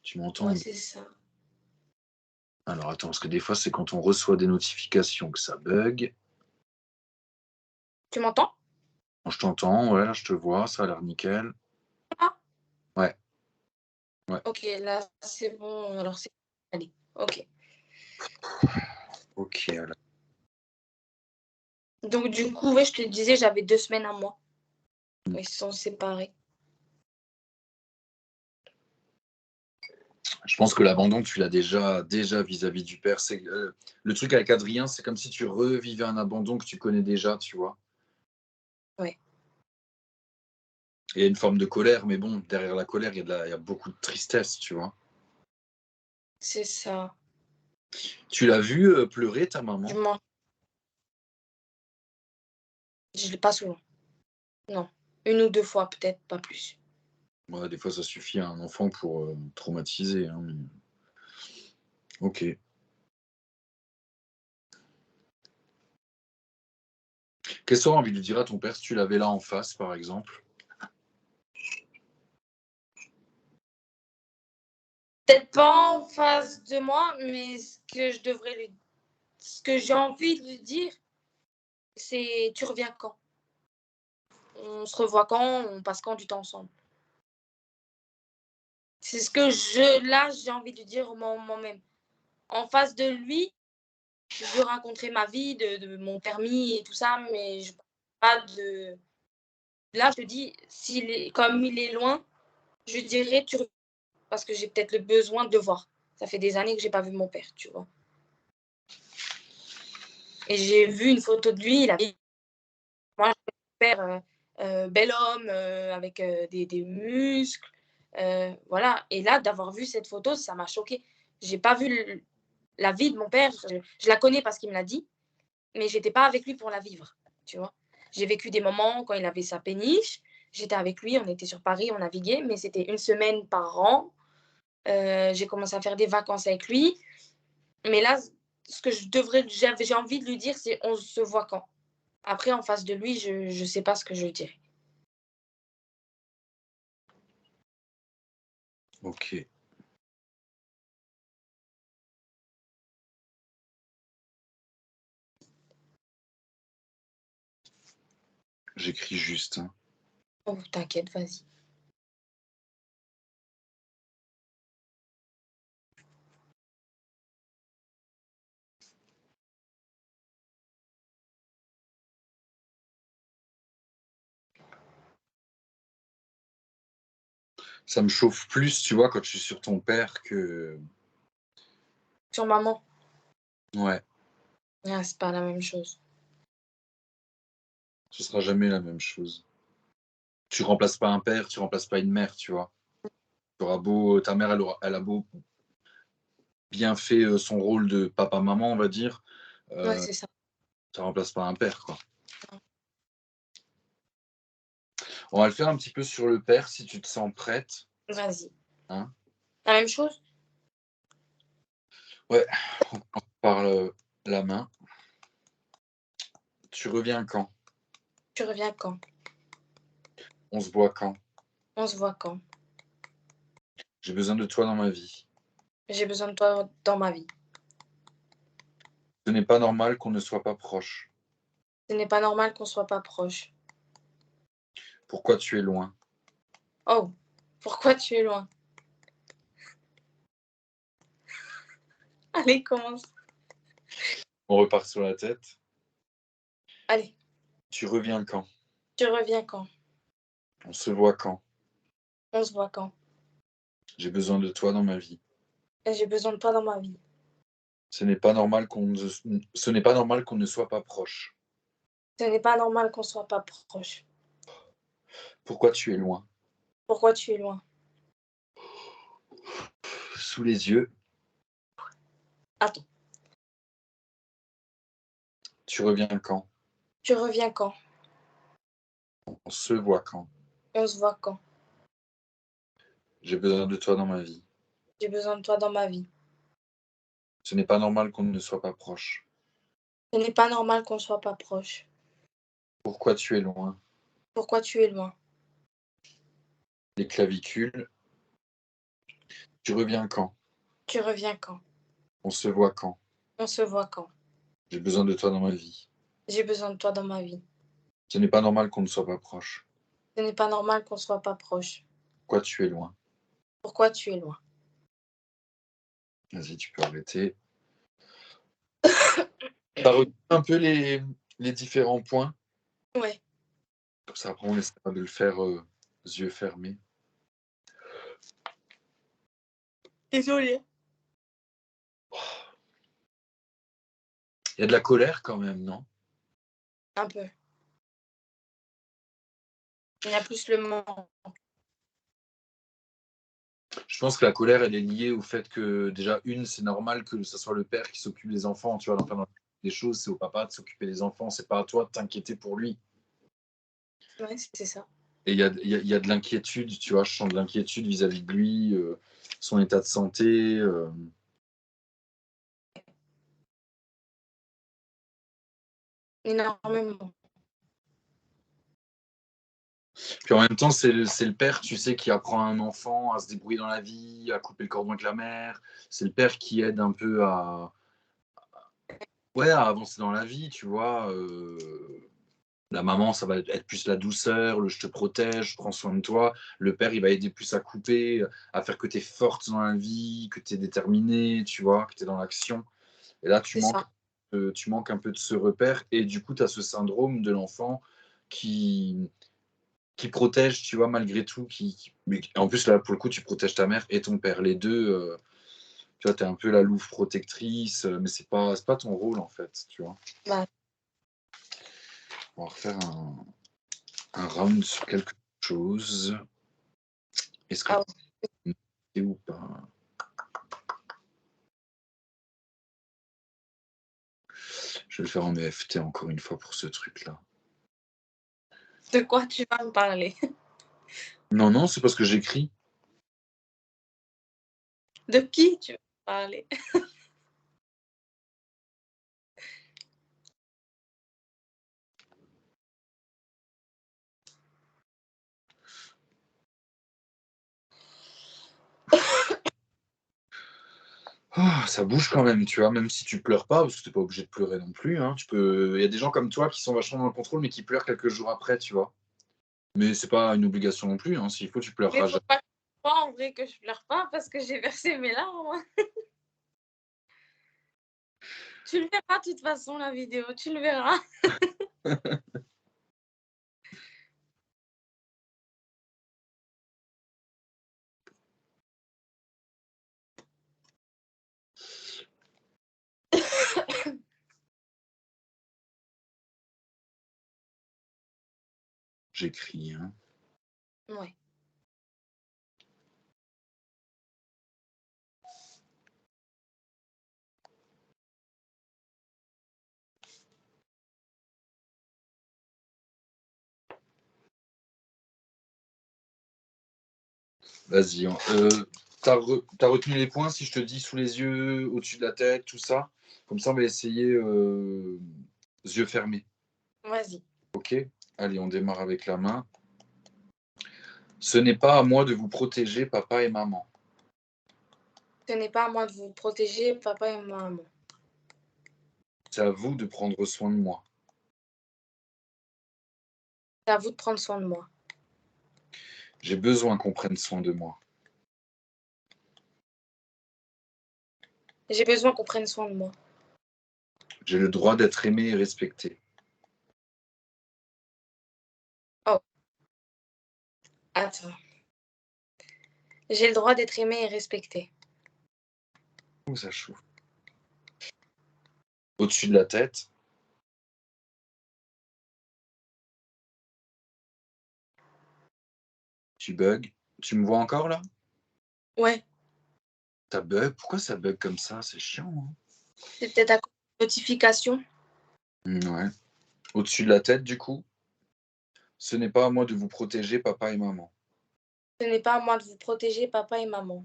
Tu m'entends? Ouais, c'est ça. Alors attends, parce que des fois, c'est quand on reçoit des notifications que ça bug. Tu m'entends? Bon, je t'entends, ouais, là, je te vois, ça a l'air nickel. Ah, Ouais, ouais, ok, là, c'est bon. Alors, c'est... Allez, ok. OK, alors Donc, du coup, ouais, je te disais, j'avais 2 semaines à moi. Ils se sont séparés. je pense que l'abandon, tu l'as déjà vis-à-vis du père. C'est, le truc avec Adrien, c'est comme si tu revivais un abandon que tu connais déjà, tu vois? Ouais, Il y a une forme de colère, mais bon, derrière la colère, il y a beaucoup de tristesse, tu vois? c'est ça. Tu l'as vu, pleurer ta Je maman? m'en... Je l'ai pas souvent. Non. 1 ou 2 fois, peut-être, pas plus. Ouais, des fois, ça suffit à un enfant pour, traumatiser, hein, mais OK. Qu'est-ce que tu aurais envie de dire à ton père si tu l'avais là en face, par exemple? Peut-être pas en face de moi, mais ce que j'ai envie de lui dire, c'est: «Tu reviens quand? On se revoit quand? On passe quand du temps ensemble?» C'est ce que j'ai envie de lui dire au moment même. En face de lui, je veux raconter ma vie, de mon permis et tout ça, mais je parle pas de... Là, je te dis, comme il est loin, je dirais: «Tu reviens», parce que j'ai peut-être le besoin de le voir. Ça fait des années que j'ai pas vu mon père, tu vois? Et j'ai vu une photo de lui, il avait... Moi, je préfère, bel homme, avec, des muscles, voilà. Et là, d'avoir vu cette photo, ça m'a choquée. J'ai pas vu la vie de mon père, je la connais parce qu'il me l'a dit, mais j'étais pas avec lui pour la vivre, tu vois? J'ai vécu des moments quand il avait sa péniche, j'étais avec lui, on était sur Paris, on naviguait, mais c'était 1 semaine par an. J'ai commencé à faire des vacances avec lui, mais là, ce que j'ai envie de lui dire, c'est: «On se voit quand?» Après, en face de lui, je sais pas ce que je lui dirais. OK. J'écris juste, hein. Oh, t'inquiète, vas-y. Ça me chauffe plus, tu vois, quand je suis sur ton père que Sur maman. ouais, Ah, c'est pas la même chose. ce sera jamais la même chose. Tu remplaces pas un père, tu remplaces pas une mère, tu vois? Tu auras beau ta mère, elle a beau bien fait son rôle de papa-maman, on va dire, Ouais, c'est ça. ça remplace pas un père, quoi. On va le faire un petit peu sur le père, si tu te sens prête. Vas-y. Hein. La même chose? Ouais, on commence par la main. Tu reviens quand? Tu reviens quand? On se voit quand? On se voit quand? J'ai besoin de toi dans ma vie. J'ai besoin de toi dans ma vie. Ce n'est pas normal qu'on ne soit pas proche. Ce n'est pas normal qu'on soit pas proches. Pourquoi tu es loin? Oh, pourquoi tu es loin? Allez, commence. On repart sur la tête. Allez, Tu reviens quand? tu reviens quand? On se voit quand? On se voit quand? J'ai besoin de toi dans ma vie. J'ai besoin de toi dans ma vie. Ce n'est pas normal ce n'est pas normal qu'on ne soit pas proche. Ce n'est pas normal qu'on soit pas proches. Pourquoi tu es loin? Pourquoi tu es loin? Sous les yeux. Attends, Tu reviens quand? tu reviens quand? On se voit quand? On se voit quand? J'ai besoin de toi dans ma vie. J'ai besoin de toi dans ma vie. Ce n'est pas normal qu'on ne soit pas proche. Ce n'est pas normal qu'on soit pas proches. Pourquoi tu es loin? Pourquoi tu es loin? Les clavicules. Tu reviens quand? Tu reviens quand? On se voit quand? On se voit quand? J'ai besoin de toi dans ma vie. J'ai besoin de toi dans ma vie. Ce n'est pas normal qu'on ne soit pas proche. Ce n'est pas normal qu'on soit pas proches. Pourquoi tu es loin? Pourquoi tu es loin? Vas-y, tu peux arrêter. Tu as retenu un peu les différents points? Ouais, Comme ça, après, on essaiera de le faire yeux fermés. désolée. Il y a de la colère quand même, non? Un peu. Il y a plus le manque. Je pense que la colère, elle est liée au fait que, déjà, c'est normal que ce soit le père qui s'occupe des enfants. Tu vois, dans des choses, c'est au papa de s'occuper des enfants. C'est pas à toi de t'inquiéter pour lui. Ouais, c'est ça. Et il y a de l'inquiétude, tu vois. Je sens de l'inquiétude vis-à-vis de lui, son état de santé. Énormément. Puis en même temps, c'est le père, tu sais, qui apprend à un enfant à se débrouiller dans la vie, à couper le cordon avec la mère. C'est le père qui aide un peu ouais, à avancer dans la vie, tu vois. La maman, ça va être plus la douceur, le je te protège, je prends soin de toi. Le père, il va aider plus à couper, à faire que tu es forte dans la vie, que tu es déterminée, tu vois, que tu es dans l'action. Et là, C'est ça. tu manques un peu de ce repère. Et du coup, tu as ce syndrome de l'enfant qui, qui protège, tu vois, malgré tout. Mais en plus, là, pour le coup, tu protèges ta mère et ton père. Les deux, tu vois, tu es un peu la louve protectrice, mais c'est pas ton rôle, en fait, tu vois. Bah, On va refaire un round sur quelque chose. Est-ce que ah, c'est ou pas? Je vais le faire en EFT encore une fois pour ce truc-là. de quoi tu vas me parler? Non, non, c'est parce que j'écris. De qui tu vas me parler? Ah, ça bouge quand même, tu vois, même si tu pleures pas, parce que t'es pas obligé de pleurer non plus. Hein. Il y a des gens comme toi qui sont vachement dans le contrôle, mais qui pleurent quelques jours après, tu vois. Mais c'est pas une obligation non plus. Hein. S'il faut, tu Mais pleureras faut jamais. pas que tu crois en vrai que je pleure pas parce que j'ai versé mes larmes. Tu le verras de toute façon la vidéo, tu le verras. J'écris. Hein. Ouais. Vas-y. T'as retenu les points si je te dis sous les yeux, au-dessus de la tête, tout ça? Comme ça, on va essayer yeux fermés. Vas-y. Ok? Allez, on démarre avec la main. Ce n'est pas à moi de vous protéger, papa et maman. Ce n'est pas à moi de vous protéger, papa et maman. C'est à vous de prendre soin de moi. C'est à vous de prendre soin de moi. J'ai besoin qu'on prenne soin de moi. J'ai besoin qu'on prenne soin de moi. J'ai le droit d'être aimé et respecté. Oh, attends. J'ai le droit d'être aimé et respecté. Ouh, ça chauffe. Au-dessus de la tête. Tu bugs. Tu me vois encore là? Ouais, Ça bug? Pourquoi ça bug comme ça? C'est chiant, hein. c'est peut-être à cause de notification. Ouais. Au-dessus de la tête, du coup. Ce n'est pas à moi de vous protéger, papa et maman. Ce n'est pas à moi de vous protéger, papa et maman.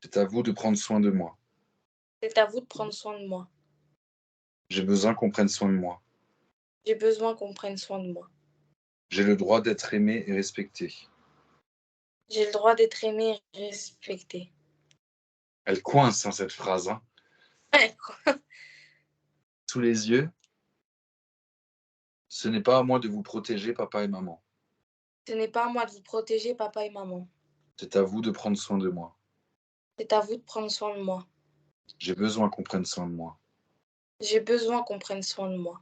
C'est à vous de prendre soin de moi. C'est à vous de prendre soin de moi. J'ai besoin qu'on prenne soin de moi. J'ai besoin qu'on prenne soin de moi. J'ai le droit d'être aimé et respecté. J'ai le droit d'être aimé et respecté. Elle coince, hein, cette phrase. Hein. Ouais, Sous les yeux. Ce n'est pas à moi de vous protéger, papa et maman. ce n'est pas à moi de vous protéger, papa et maman. C'est à vous de prendre soin de moi. C'est à vous de prendre soin de moi. J'ai besoin qu'on prenne soin de moi. J'ai besoin qu'on prenne soin de moi.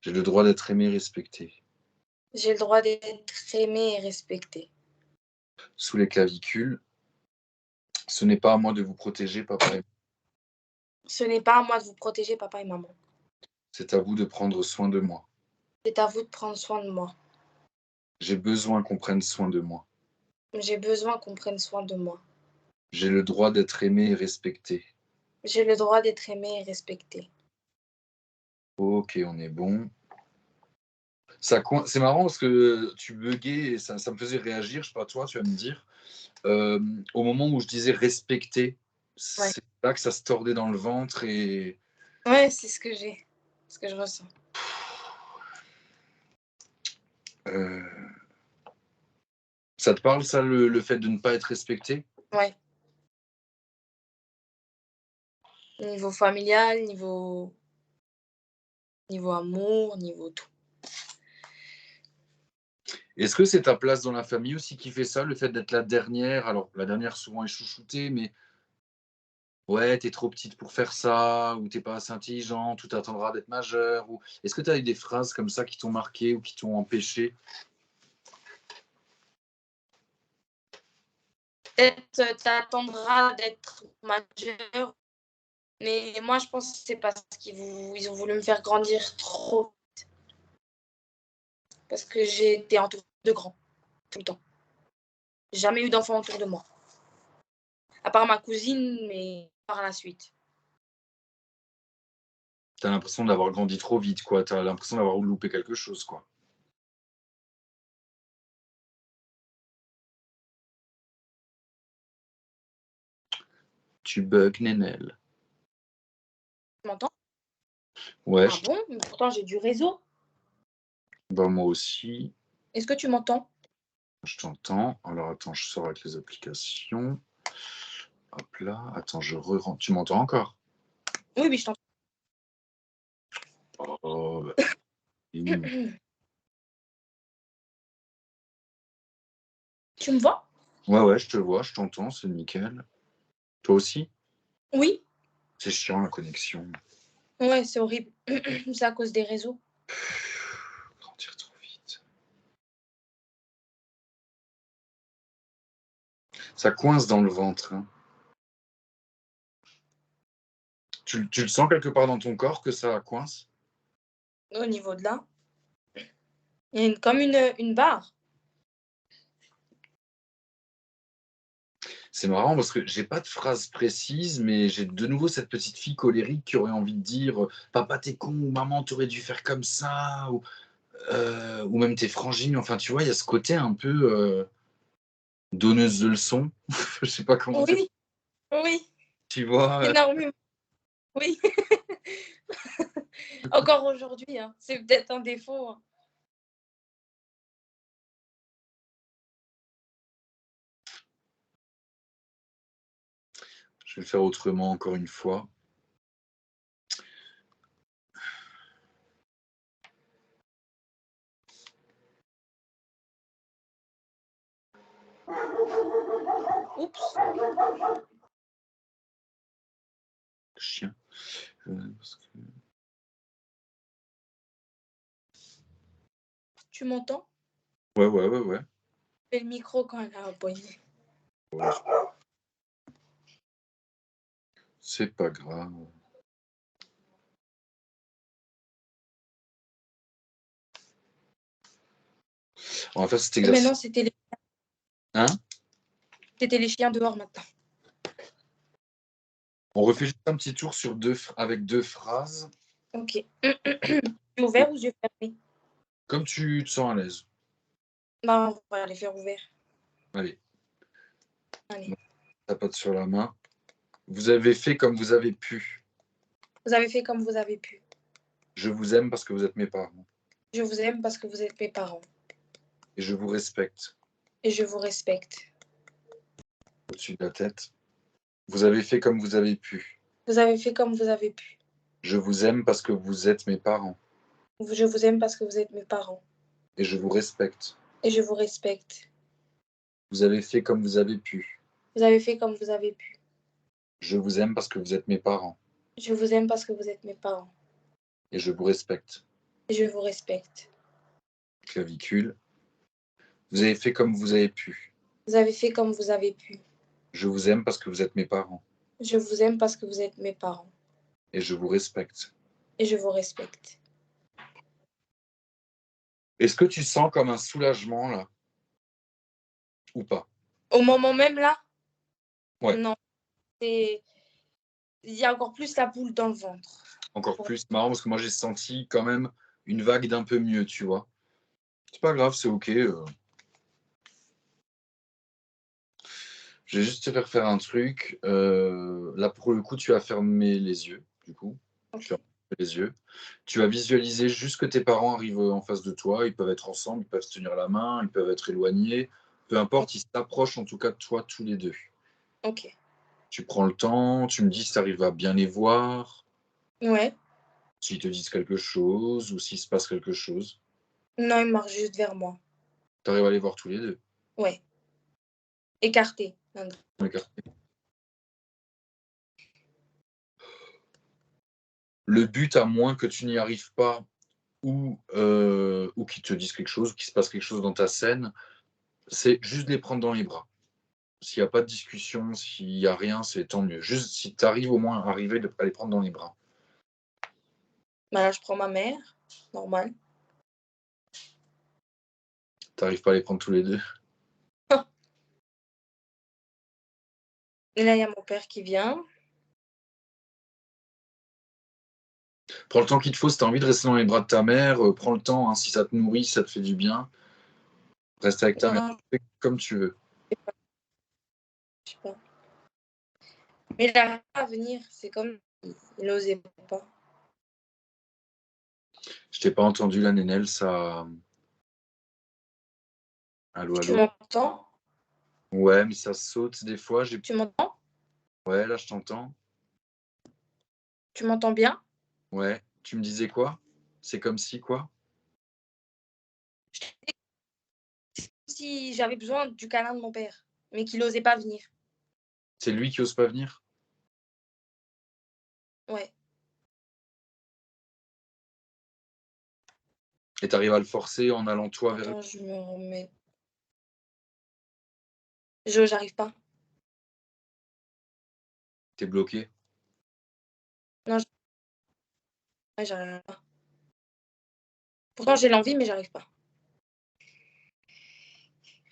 J'ai le droit d'être aimé et respecté. J'ai le droit d'être aimé et respecté. Sous les clavicules. Ce n'est pas à moi de vous protéger, papa et maman. Ce n'est pas à moi de vous protéger, papa et maman. C'est à vous de prendre soin de moi. C'est à vous de prendre soin de moi. J'ai besoin qu'on prenne soin de moi. J'ai besoin qu'on prenne soin de moi. J'ai le droit d'être aimé et respecté. J'ai le droit d'être aimé et respecté. Ok, on est bon. C'est marrant parce que tu buguais et ça me faisait réagir. Je sais pas toi, tu vas me dire. Au moment où je disais respecter, Ouais, c'est là que ça se tordait dans le ventre et ouais, c'est ce que j'ai, ce que je ressens. euh, ça te parle ça le fait de ne pas être respecté? Ouais. Niveau familial, niveau amour, niveau tout. Est-ce que c'est ta place dans la famille aussi qui fait ça, le fait d'être la dernière? Alors la dernière souvent est chouchoutée, mais ouais, t'es trop petite pour faire ça, ou t'es pas assez intelligente, ou t'attendras d'être majeure, ou est-ce que tu as eu des phrases comme ça qui t'ont marqué ou qui t'ont empêché? Peut-être t'attendras d'être majeur, mais moi je pense que c'est parce qu'ils ont voulu me faire grandir trop, parce que j'ai été entourée de grands tout le temps. J'ai jamais eu d'enfant autour de moi, à part ma cousine, mais par la suite. T'as l'impression d'avoir grandi trop vite, quoi. T'as l'impression d'avoir loupé quelque chose, quoi. Tu bugs, Nénel. Tu m'entends? Ouais, Ah bon? Mais pourtant j'ai du réseau. bah moi aussi, Est-ce que tu m'entends? je t'entends. Alors attends, je sors avec les applications. Hop là. Attends, je re-rentre. Tu m'entends encore? Oui, oui, je t'entends. Oh, bah, Tu me vois? ouais, ouais, je te vois, je t'entends, c'est nickel. Toi aussi? Oui. C'est chiant la connexion. Ouais, c'est horrible. C'est à cause des réseaux. Grandir trop vite. Ça coince dans le ventre. Hein. Tu le sens quelque part dans ton corps que ça coince? Au niveau de là, il y a comme une barre. C'est marrant parce que j'ai pas de phrase précise, mais j'ai de nouveau cette petite fille colérique qui aurait envie de dire papa t'es con ou maman t'aurais dû faire comme ça ou même tes frangines. Enfin tu vois, il y a ce côté un peu donneuse de leçons. Je sais pas comment dire. Oui, oui, Tu vois, énormément. Oui. Encore aujourd'hui, hein. C'est peut-être un défaut, hein. je vais le faire autrement encore une fois. Oups. Chien. Parce que... Tu m'entends? Ouais. Fais le micro quand elle a aboyé. Ouais, c'est pas grave. On va faire cet Et exercice. maintenant, c'était Hein? les chiens dehors maintenant. On refait juste un petit tour sur avec 2 phrases. Ok. Yeux ouverts ou yeux fermés? Comme tu te sens à l'aise. Bah, on va les faire ouverts. Allez, Allez. tapote sur la main. Vous avez fait comme vous avez pu. Vous avez fait comme vous avez pu. Je vous aime parce que vous êtes mes parents. Je vous aime parce que vous êtes mes parents. Et je vous respecte. Et je vous respecte. Au-dessus de la tête. Vous avez fait comme vous avez pu. Vous avez fait comme vous avez pu. Je vous aime parce que vous êtes mes parents. Je vous aime parce que vous êtes mes parents. Et je vous respecte. Et je vous respecte. Vous avez fait comme vous avez pu. Vous avez fait comme vous avez pu. Je vous aime parce que vous êtes mes parents. Je vous aime parce que vous êtes mes parents. Et je vous respecte. Et je vous respecte. Clavicule. Vous avez fait comme vous avez pu. Vous avez fait comme vous avez pu. Je vous aime parce que vous êtes mes parents. Je vous aime parce que vous êtes mes parents. Et je vous respecte. Et je vous respecte. Est-ce que tu sens comme un soulagement là? Ou pas? Au moment même là, Ouais. non. Il y a encore plus la boule dans le ventre. Encore plus marrant parce que moi j'ai senti quand même une vague d'un peu mieux, tu vois. C'est pas grave, c'est ok. Je vais juste te faire un truc. Là pour le coup, tu vas fermer les yeux, du coup. Okay. Tu vas fermer les yeux. Tu vas visualiser juste que tes parents arrivent en face de toi. Ils peuvent être ensemble, ils peuvent se tenir la main, ils peuvent être éloignés. Peu importe, ils s'approchent en tout cas de toi tous les deux. Ok. Tu prends le temps, tu me dis si tu arrives à bien les voir, Ouais. s'ils te disent quelque chose ou s'il se passe quelque chose. Non, il marche juste vers moi. Tu arrives à les voir tous les deux. Ouais. Écarté. Le but, à moins que tu n'y arrives pas ou qu'ils te disent quelque chose, ou qu'il se passe quelque chose dans ta scène, c'est juste de les prendre dans les bras. S'il n'y a pas de discussion, s'il n'y a rien, c'est tant mieux. Juste si tu arrives au moins à arriver à les prendre dans les bras. Bah là, je prends ma mère. Normal. Tu n'arrives pas à les prendre tous les deux. Et là, il y a mon père qui vient. Prends le temps qu'il te faut. Si tu as envie de rester dans les bras de ta mère, prends le temps. Hein, si ça te nourrit, si ça te fait du bien, reste avec ta mère. Non, Fais comme tu veux. je sais pas. Mais il n'arrive pas à venir. C'est comme il n'osait pas. Je t'ai pas entendu, la nénelle, ça... Allô, Tu allô? m'entends? Ouais, mais ça saute des fois. Tu m'entends? Ouais, là, je t'entends. Tu m'entends bien? Ouais. Tu me disais quoi? C'est comme si quoi? Si j'avais besoin du câlin de mon père, mais qu'il n'osait pas venir. C'est lui qui ose pas venir? Ouais. Et tu arrives à le forcer en allant toi vers lui? Attends, je me remets. J'arrive pas. T'es bloqué? Non, ouais, j'arrive pas. Pourtant, j'ai l'envie, mais j'arrive pas.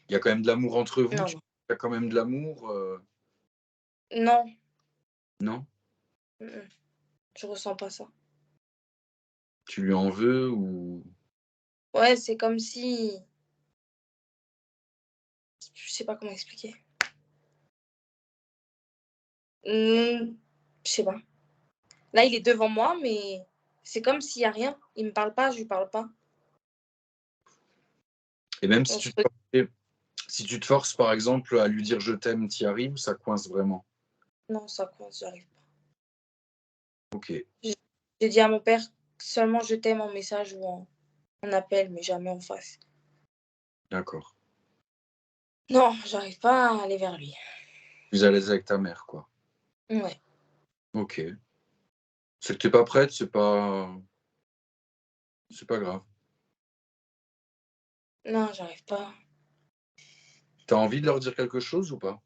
Il y a quand même de l'amour entre vous? Non, Tu non. as quand même de l'amour? Non. Non? Je ressens pas ça. Tu lui en veux ou... Ouais, c'est comme si Je sais pas comment expliquer. Je sais pas. Là, il est devant moi, mais c'est comme s'il y a rien. Il me parle pas, je lui parle pas. Et même On se si tu te forces, par exemple, à lui dire je t'aime, t'y arrives, ça coince vraiment. Non, ça coince, j'arrive pas. Ok, J'ai dit à mon père seulement je t'aime en message ou en appel, mais jamais en face. d'accord. Non, j'arrive pas à aller vers lui. Plus à l'aise avec ta mère, quoi. Ouais. Ok. C'est que t'es pas prête, c'est pas grave. Non, j'arrive pas. T'as envie de leur dire quelque chose ou pas?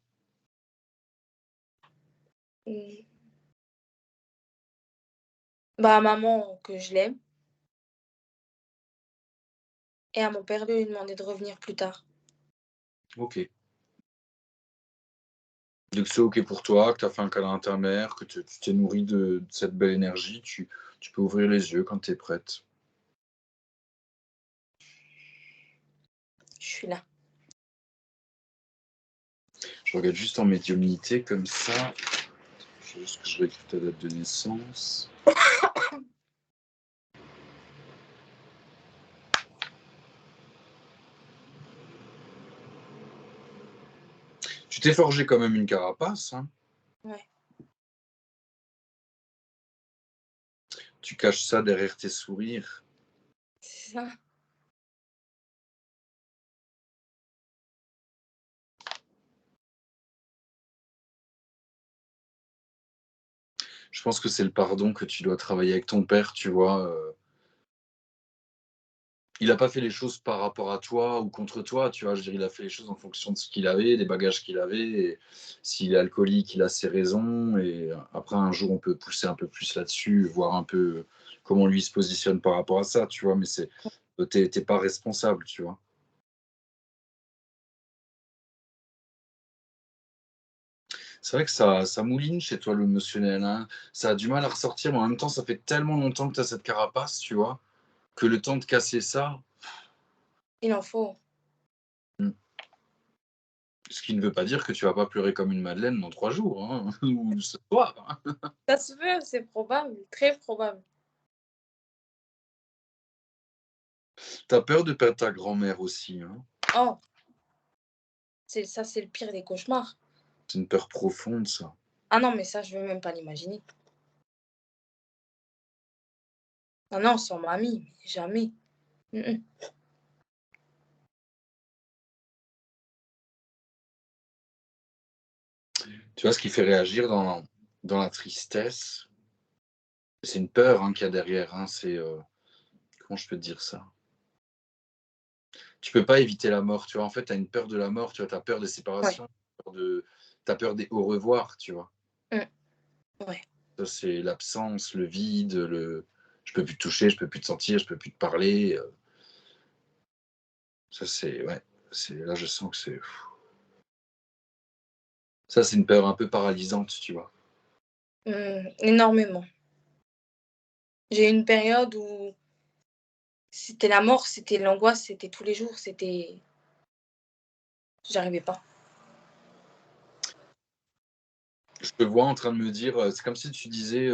Mmh. Bah, à maman que je l'aime et à mon père de lui demander de revenir plus tard. Ok. Dès que c'est ok pour toi, que tu as fait un câlin à ta mère, que tu t'es nourri de cette belle énergie, tu peux ouvrir les yeux quand tu es prête. Je suis là. Je regarde juste en médiumnité comme ça. Je veux juste que je réécrive ta date de naissance. Tu t'es forgé quand même une carapace, hein. Ouais. Tu caches ça derrière tes sourires. C'est ça. Je pense que c'est le pardon que tu dois travailler avec ton père, tu vois. Il n'a pas fait les choses par rapport à toi ou contre toi, tu vois. Je veux dire, il a fait les choses en fonction de ce qu'il avait, des bagages qu'il avait. Et s'il est alcoolique, il a ses raisons. Et après, un jour, on peut pousser un peu plus là-dessus, voir un peu comment lui se positionne par rapport à ça, tu vois. Mais t'es pas responsable, tu vois. C'est vrai que ça mouline chez toi, l'émotionnel, hein. Ça a du mal à ressortir, mais en même temps, ça fait tellement longtemps que tu as cette carapace, tu vois, que le temps de casser ça, Il en faut. hmm, ce qui ne veut pas dire que tu vas pas pleurer comme une madeleine dans 3 jours, hein, ou ce soir, hein. Ça se peut, c'est probable, très probable. Tu as peur de perdre ta grand-mère aussi, hein. Oh, c'est le pire des cauchemars. C'est une peur profonde, ça. Ah non, mais ça, je veux même pas l'imaginer. Ah non, sans mamie, jamais. Mmh mh. Tu vois, ce qui fait réagir dans la tristesse, c'est une peur, hein, qu'il y a derrière, hein, comment je peux te dire ça? Tu peux pas éviter la mort, tu vois? En fait, tu as une peur de la mort, tu vois? Tu as peur des Ouais. séparations, tu as peur des au revoir, tu vois? Mmh. Ouais. Ça, c'est l'absence, le vide, je peux plus te toucher, je peux plus te sentir, je peux plus te parler, ça c'est ouais, c'est là, je sens que ça, c'est une peur un peu paralysante, tu vois? Énormément. J'ai eu une période où c'était la mort, c'était l'angoisse, c'était tous les jours, j'arrivais pas. Je te vois en train de me dire, c'est comme si tu disais,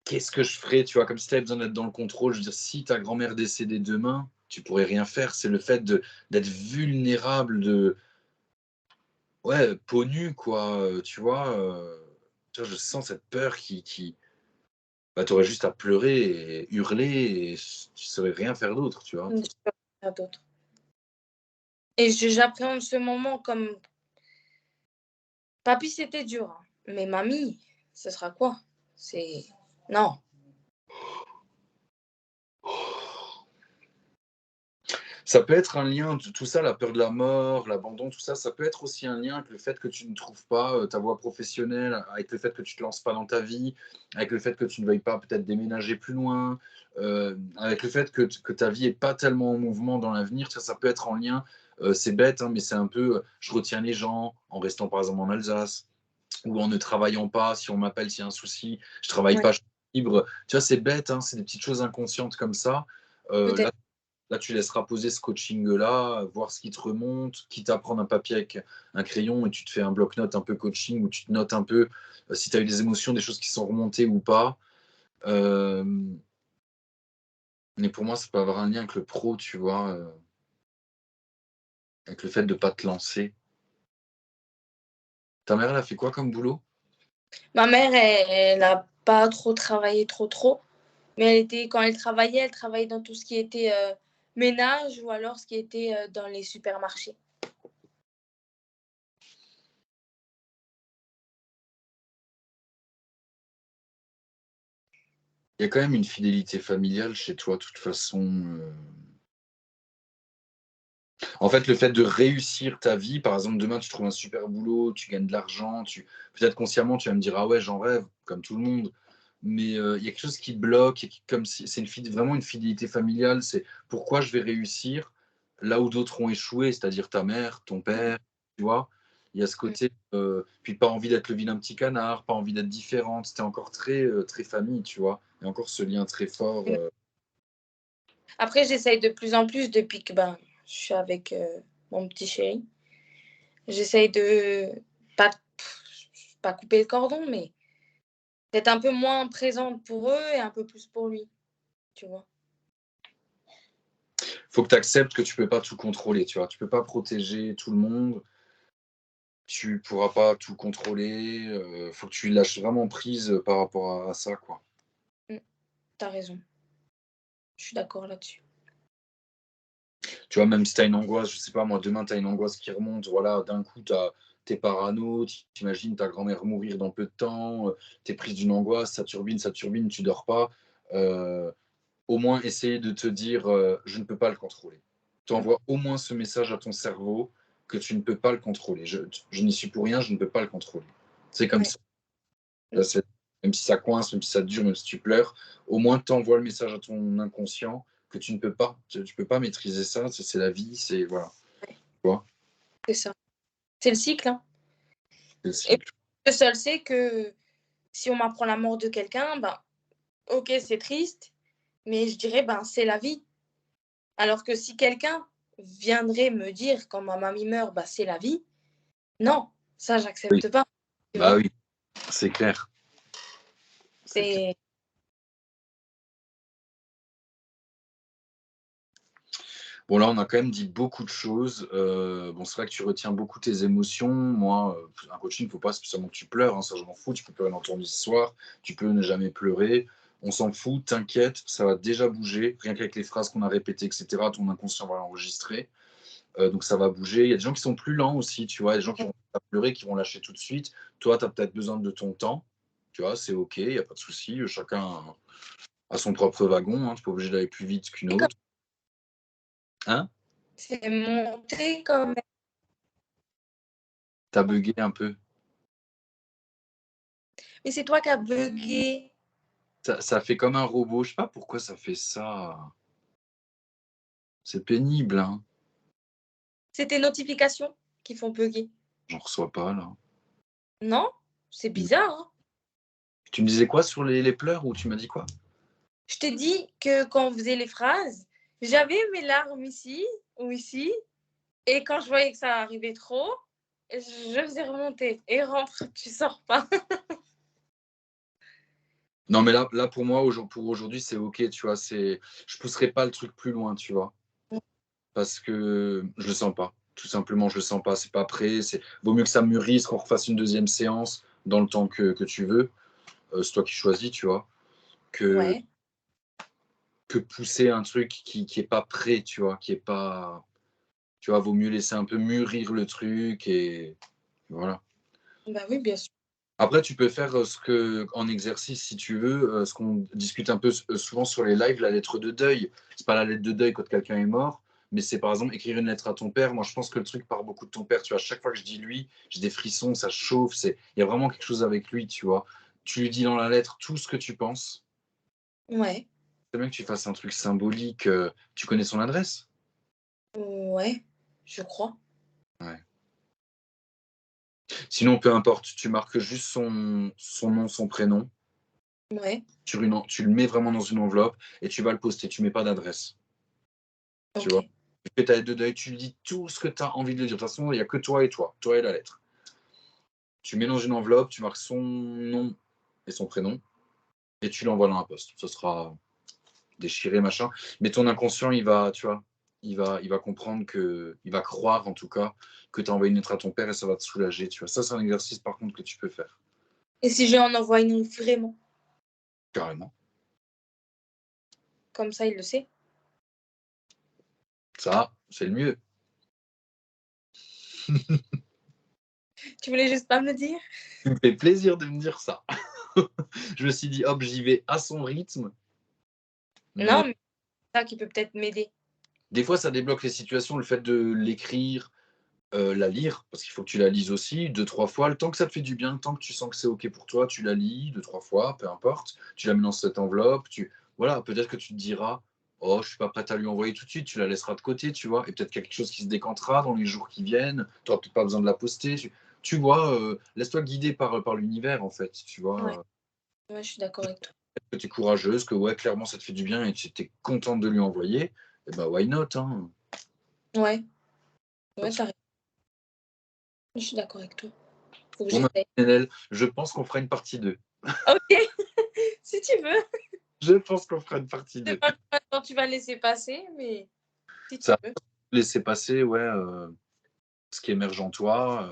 «Qu'est-ce que je ferais?» Tu vois? Comme si tu avais besoin d'être dans le contrôle. Je veux dire, si ta grand-mère décédait demain, tu pourrais rien faire. C'est le fait d'être vulnérable, ouais, peau nue quoi, tu vois? Tu vois, je sens cette peur qui bah, tu aurais juste à pleurer et hurler et tu saurais rien faire d'autre, tu vois? Je peux rien d'autre et j'appréhende ce moment comme papy, c'était dur, hein, mais mamie, ce sera quoi? C'est non. Ça peut être un lien, tout ça, la peur de la mort, l'abandon, tout ça, ça peut être aussi un lien avec le fait que tu ne trouves pas, ta voie professionnelle, avec le fait que tu te lances pas dans ta vie, avec le fait que tu ne veuilles pas peut-être déménager plus loin, avec le fait que ta vie est pas tellement en mouvement dans l'avenir. Ça peut être en lien, c'est bête, hein, mais c'est un peu, je retiens les gens en restant par exemple en Alsace ou en ne travaillant pas. Si on m'appelle s'il y a un souci, je travaille Ouais, pas, je suis libre. Tu vois, c'est bête, hein, c'est des petites choses inconscientes comme ça. Là, peut-être. Là, tu laisseras poser ce coaching-là, voir ce qui te remonte, quitte à prendre un papier avec un crayon et tu te fais un bloc-notes un peu coaching où tu te notes un peu si tu as eu des émotions, des choses qui sont remontées ou pas. Mais pour moi, ça peut avoir un lien avec le pro, tu vois, avec le fait de ne pas te lancer. Ta mère, elle a fait quoi comme boulot? Ma mère, elle n'a pas trop travaillé, trop. Mais quand elle travaillait dans tout ce qui était ménage ou alors ce qui était dans les supermarchés. Il y a quand même une fidélité familiale chez toi, de toute façon. En fait, le fait de réussir ta vie, par exemple, demain, tu trouves un super boulot, tu gagnes de l'argent, peut-être consciemment, tu vas me dire, ah ouais, j'en rêve, comme tout le monde. Mais il y a quelque chose qui bloque, et comme si c'est vraiment une fidélité familiale. C'est pourquoi je vais réussir là où d'autres ont échoué, c'est-à-dire ta mère, ton père, tu vois. Il y a ce côté, puis pas envie d'être le vilain petit canard, pas envie d'être différente. C'était encore très famille, tu vois. Il y a encore ce lien très fort. Après, j'essaye de plus en plus depuis que je suis avec mon petit chéri. J'essaye de pas, pas couper le cordon, mais d'être un peu moins présente pour eux et un peu plus pour lui, tu vois. Faut que tu acceptes que tu peux pas tout contrôler, tu vois. Tu peux pas protéger tout le monde. Tu pourras pas tout contrôler. Faut que tu lâches vraiment prise par rapport à ça, quoi. T'as raison. Je suis d'accord là-dessus. Tu vois, même si tu as une angoisse, je sais pas moi, demain tu as une angoisse qui remonte, voilà, d'un coup t'es parano, t'imagines ta grand-mère mourir dans peu de temps, t'es prise d'une angoisse, ça turbine, tu dors pas. Au moins essayer de te dire je ne peux pas le contrôler. Tu envoies au moins ce message à ton cerveau que tu ne peux pas le contrôler. Je n'y suis pour rien, je ne peux pas le contrôler. C'est comme Ouais. ça. Même si ça coince, même si ça dure, même si tu pleures, au moins tu envoies le message à ton inconscient que tu ne peux pas, tu peux pas maîtriser ça, c'est la vie, c'est voilà. Tu vois, C'est ça. C'est le cycle, hein. c'est le Et cycle. le seul, c'est que si on m'apprend la mort de quelqu'un, ok, c'est triste, mais je dirais, c'est la vie. Alors que si quelqu'un viendrait me dire quand ma mamie meurt, c'est la vie, non, ça, Oui, j'accepte pas. Tu bah vois, oui, c'est clair. C'est clair. c'est Bon, là, on a quand même dit beaucoup de choses. Bon, c'est vrai que tu retiens beaucoup tes émotions. Moi, un coaching, il ne faut pas spécialement que tu pleures, hein, ça, je m'en fous. Tu peux pleurer dans ton lit ce soir, tu peux ne jamais pleurer. On s'en fout, t'inquiète, ça va déjà bouger. Rien qu'avec les phrases qu'on a répétées, etc., ton inconscient va l'enregistrer. Donc, ça va bouger. Il y a des gens qui sont plus lents aussi, tu vois. Il y a des gens qui vont pas pleurer, qui vont lâcher tout de suite. Toi, tu as peut-être besoin de ton temps. Tu vois, c'est OK, il n'y a pas de souci. Chacun a son propre wagon. Hein, tu n'es pas obligé d'aller plus vite qu'une comme autre. Hein? c'est monté quand même. T'as bugué un peu. Mais c'est toi qui as bugué. Ça fait comme un robot. Je sais pas pourquoi ça fait ça. C'est pénible, hein. C'est tes notifications qui font bugger. J'en reçois pas, là. Non? C'est bizarre, hein? Tu me disais quoi sur les pleurs ou tu m'as dit quoi? Je t'ai dit que quand on faisait les phrases, j'avais mes larmes ici ou ici, et quand je voyais que ça arrivait trop, je faisais remonter. Et rentre, tu sors pas. Non, mais là pour moi, pour aujourd'hui, c'est OK, tu vois. Je pousserai pas le truc plus loin, tu vois. Parce que je le sens pas. Tout simplement, je le sens pas. C'est pas prêt. Vaut mieux que ça mûrisse, qu'on refasse une deuxième séance dans le temps que tu veux. C'est toi qui choisis, tu vois. Que, Ouais, que pousser un truc qui est pas prêt, tu vois, qui est pas. Tu vois, vaut mieux laisser un peu mûrir le truc et voilà. oui, bien sûr. Après, tu peux faire en exercice, si tu veux, ce qu'on discute un peu souvent sur les lives, la lettre de deuil. C'est pas la lettre de deuil quand quelqu'un est mort, mais c'est par exemple écrire une lettre à ton père. Moi, je pense que le truc part beaucoup de ton père. Tu vois, chaque fois que je dis lui, j'ai des frissons, ça chauffe. Il y a vraiment quelque chose avec lui, tu vois. Tu lui dis dans la lettre tout ce que tu penses. Ouais, C'est bien que tu fasses un truc symbolique. Tu connais son adresse? ouais, je crois. Ouais. Sinon, peu importe, tu marques juste son nom, son prénom. Ouais, Tu le mets vraiment dans une enveloppe et tu vas le poster. Tu mets pas d'adresse. Tu Ok. vois, tu fais ta lettre de deuil, tu lui dis tout ce que tu as envie de lui dire. De toute façon, il n'y a que toi et la lettre. Tu mets dans une enveloppe, tu marques son nom et son prénom, et tu l'envoies dans la poste. Ce sera déchiré, machin. Mais ton inconscient, il va, tu vois, il va comprendre que, il va croire en tout cas que tu as envoyé une lettre à ton père et ça va te soulager, tu vois. Ça, c'est un exercice par contre que tu peux faire. Et si je lui en envoie une vraiment, Carrément. comme ça, il le sait. Ça, c'est le mieux. Tu voulais juste pas me dire? Ça me fait plaisir de me dire ça. Je me suis dit, hop, j'y vais à son rythme. Mais Non, mais c'est ça qui peut peut-être m'aider. des fois, ça débloque les situations, le fait de l'écrire, la lire, parce qu'il faut que tu la lises aussi 2-3 fois. Le temps que ça te fait du bien, le temps que tu sens que c'est OK pour toi, tu la lis 2-3 fois, peu importe. Tu la mets dans cette enveloppe. Voilà, peut-être que tu te diras, oh, je suis pas prête à lui envoyer tout de suite, tu la laisseras de côté, tu vois. Et peut-être quelque chose qui se décantera dans les jours qui viennent. Tu n'auras peut-être pas besoin de la poster. Tu vois, laisse-toi guider par l'univers, en fait, tu Ouais, vois. ouais, je suis d'accord avec toi. Que tu es courageuse, que ouais, clairement, ça te fait du bien et tu es contente de lui envoyer. Et ben, why not, hein. Ouais, ouais, t'as raison. Je suis d'accord avec toi. Faut que Bon, ma j'essaye. Nenel, je pense qu'on fera une partie 2. Ok, si tu veux. Je pense qu'on fera une partie Je sais 2. pas combien de temps tu vas laisser passer, mais si tu Ça veux. laisser passer, ouais, ce qui émerge en toi.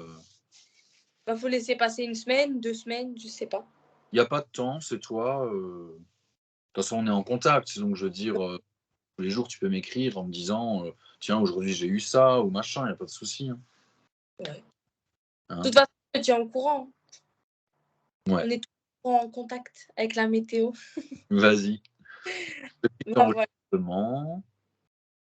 Bah, faut laisser passer 1 semaine, 2 semaines, je sais pas. Il n'y a pas de temps, c'est toi. De toute façon, on est en contact. Donc, je veux dire, tous les jours, tu peux m'écrire en me disant tiens, aujourd'hui, j'ai eu ça ou machin, il n'y a pas de souci, hein. Ouais. De Hein. toute façon, je te tiens au courant. Ouais, On est toujours en contact avec la météo. vas-y. Petit Bah, voilà. enregistrement.